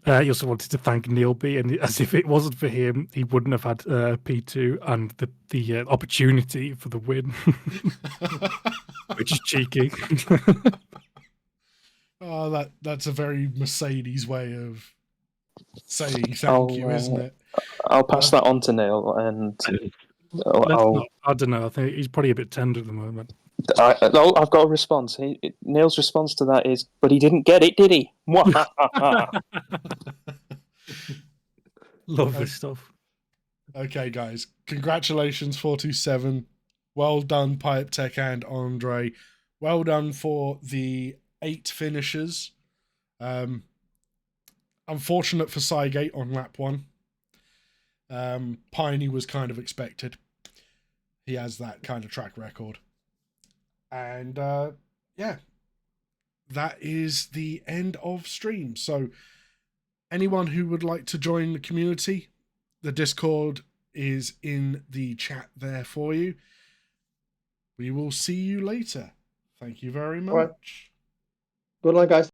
He also wanted to thank Neil B, and as if it wasn't for him, he wouldn't have had P2 and the opportunity for the win, which is cheeky. Oh, that's a very Mercedes way of saying thank you, isn't it? I'll pass that on to Neil, and I don't know. I think he's probably a bit tender at the moment. I've got a response. Neil's response to that is, "But he didn't get it, did he?" Love this stuff. Okay, guys. Congratulations, 427. Well done, Pipe Tech and Andre. Well done for the 8 finishers. Unfortunate for Cygate on lap 1. Piney was kind of expected. He has that kind of track record. And yeah, that is the end of stream. So anyone who would like to join the community, The Discord is in the chat there for you. We will see you later. Thank you very much. Right. Good luck, guys.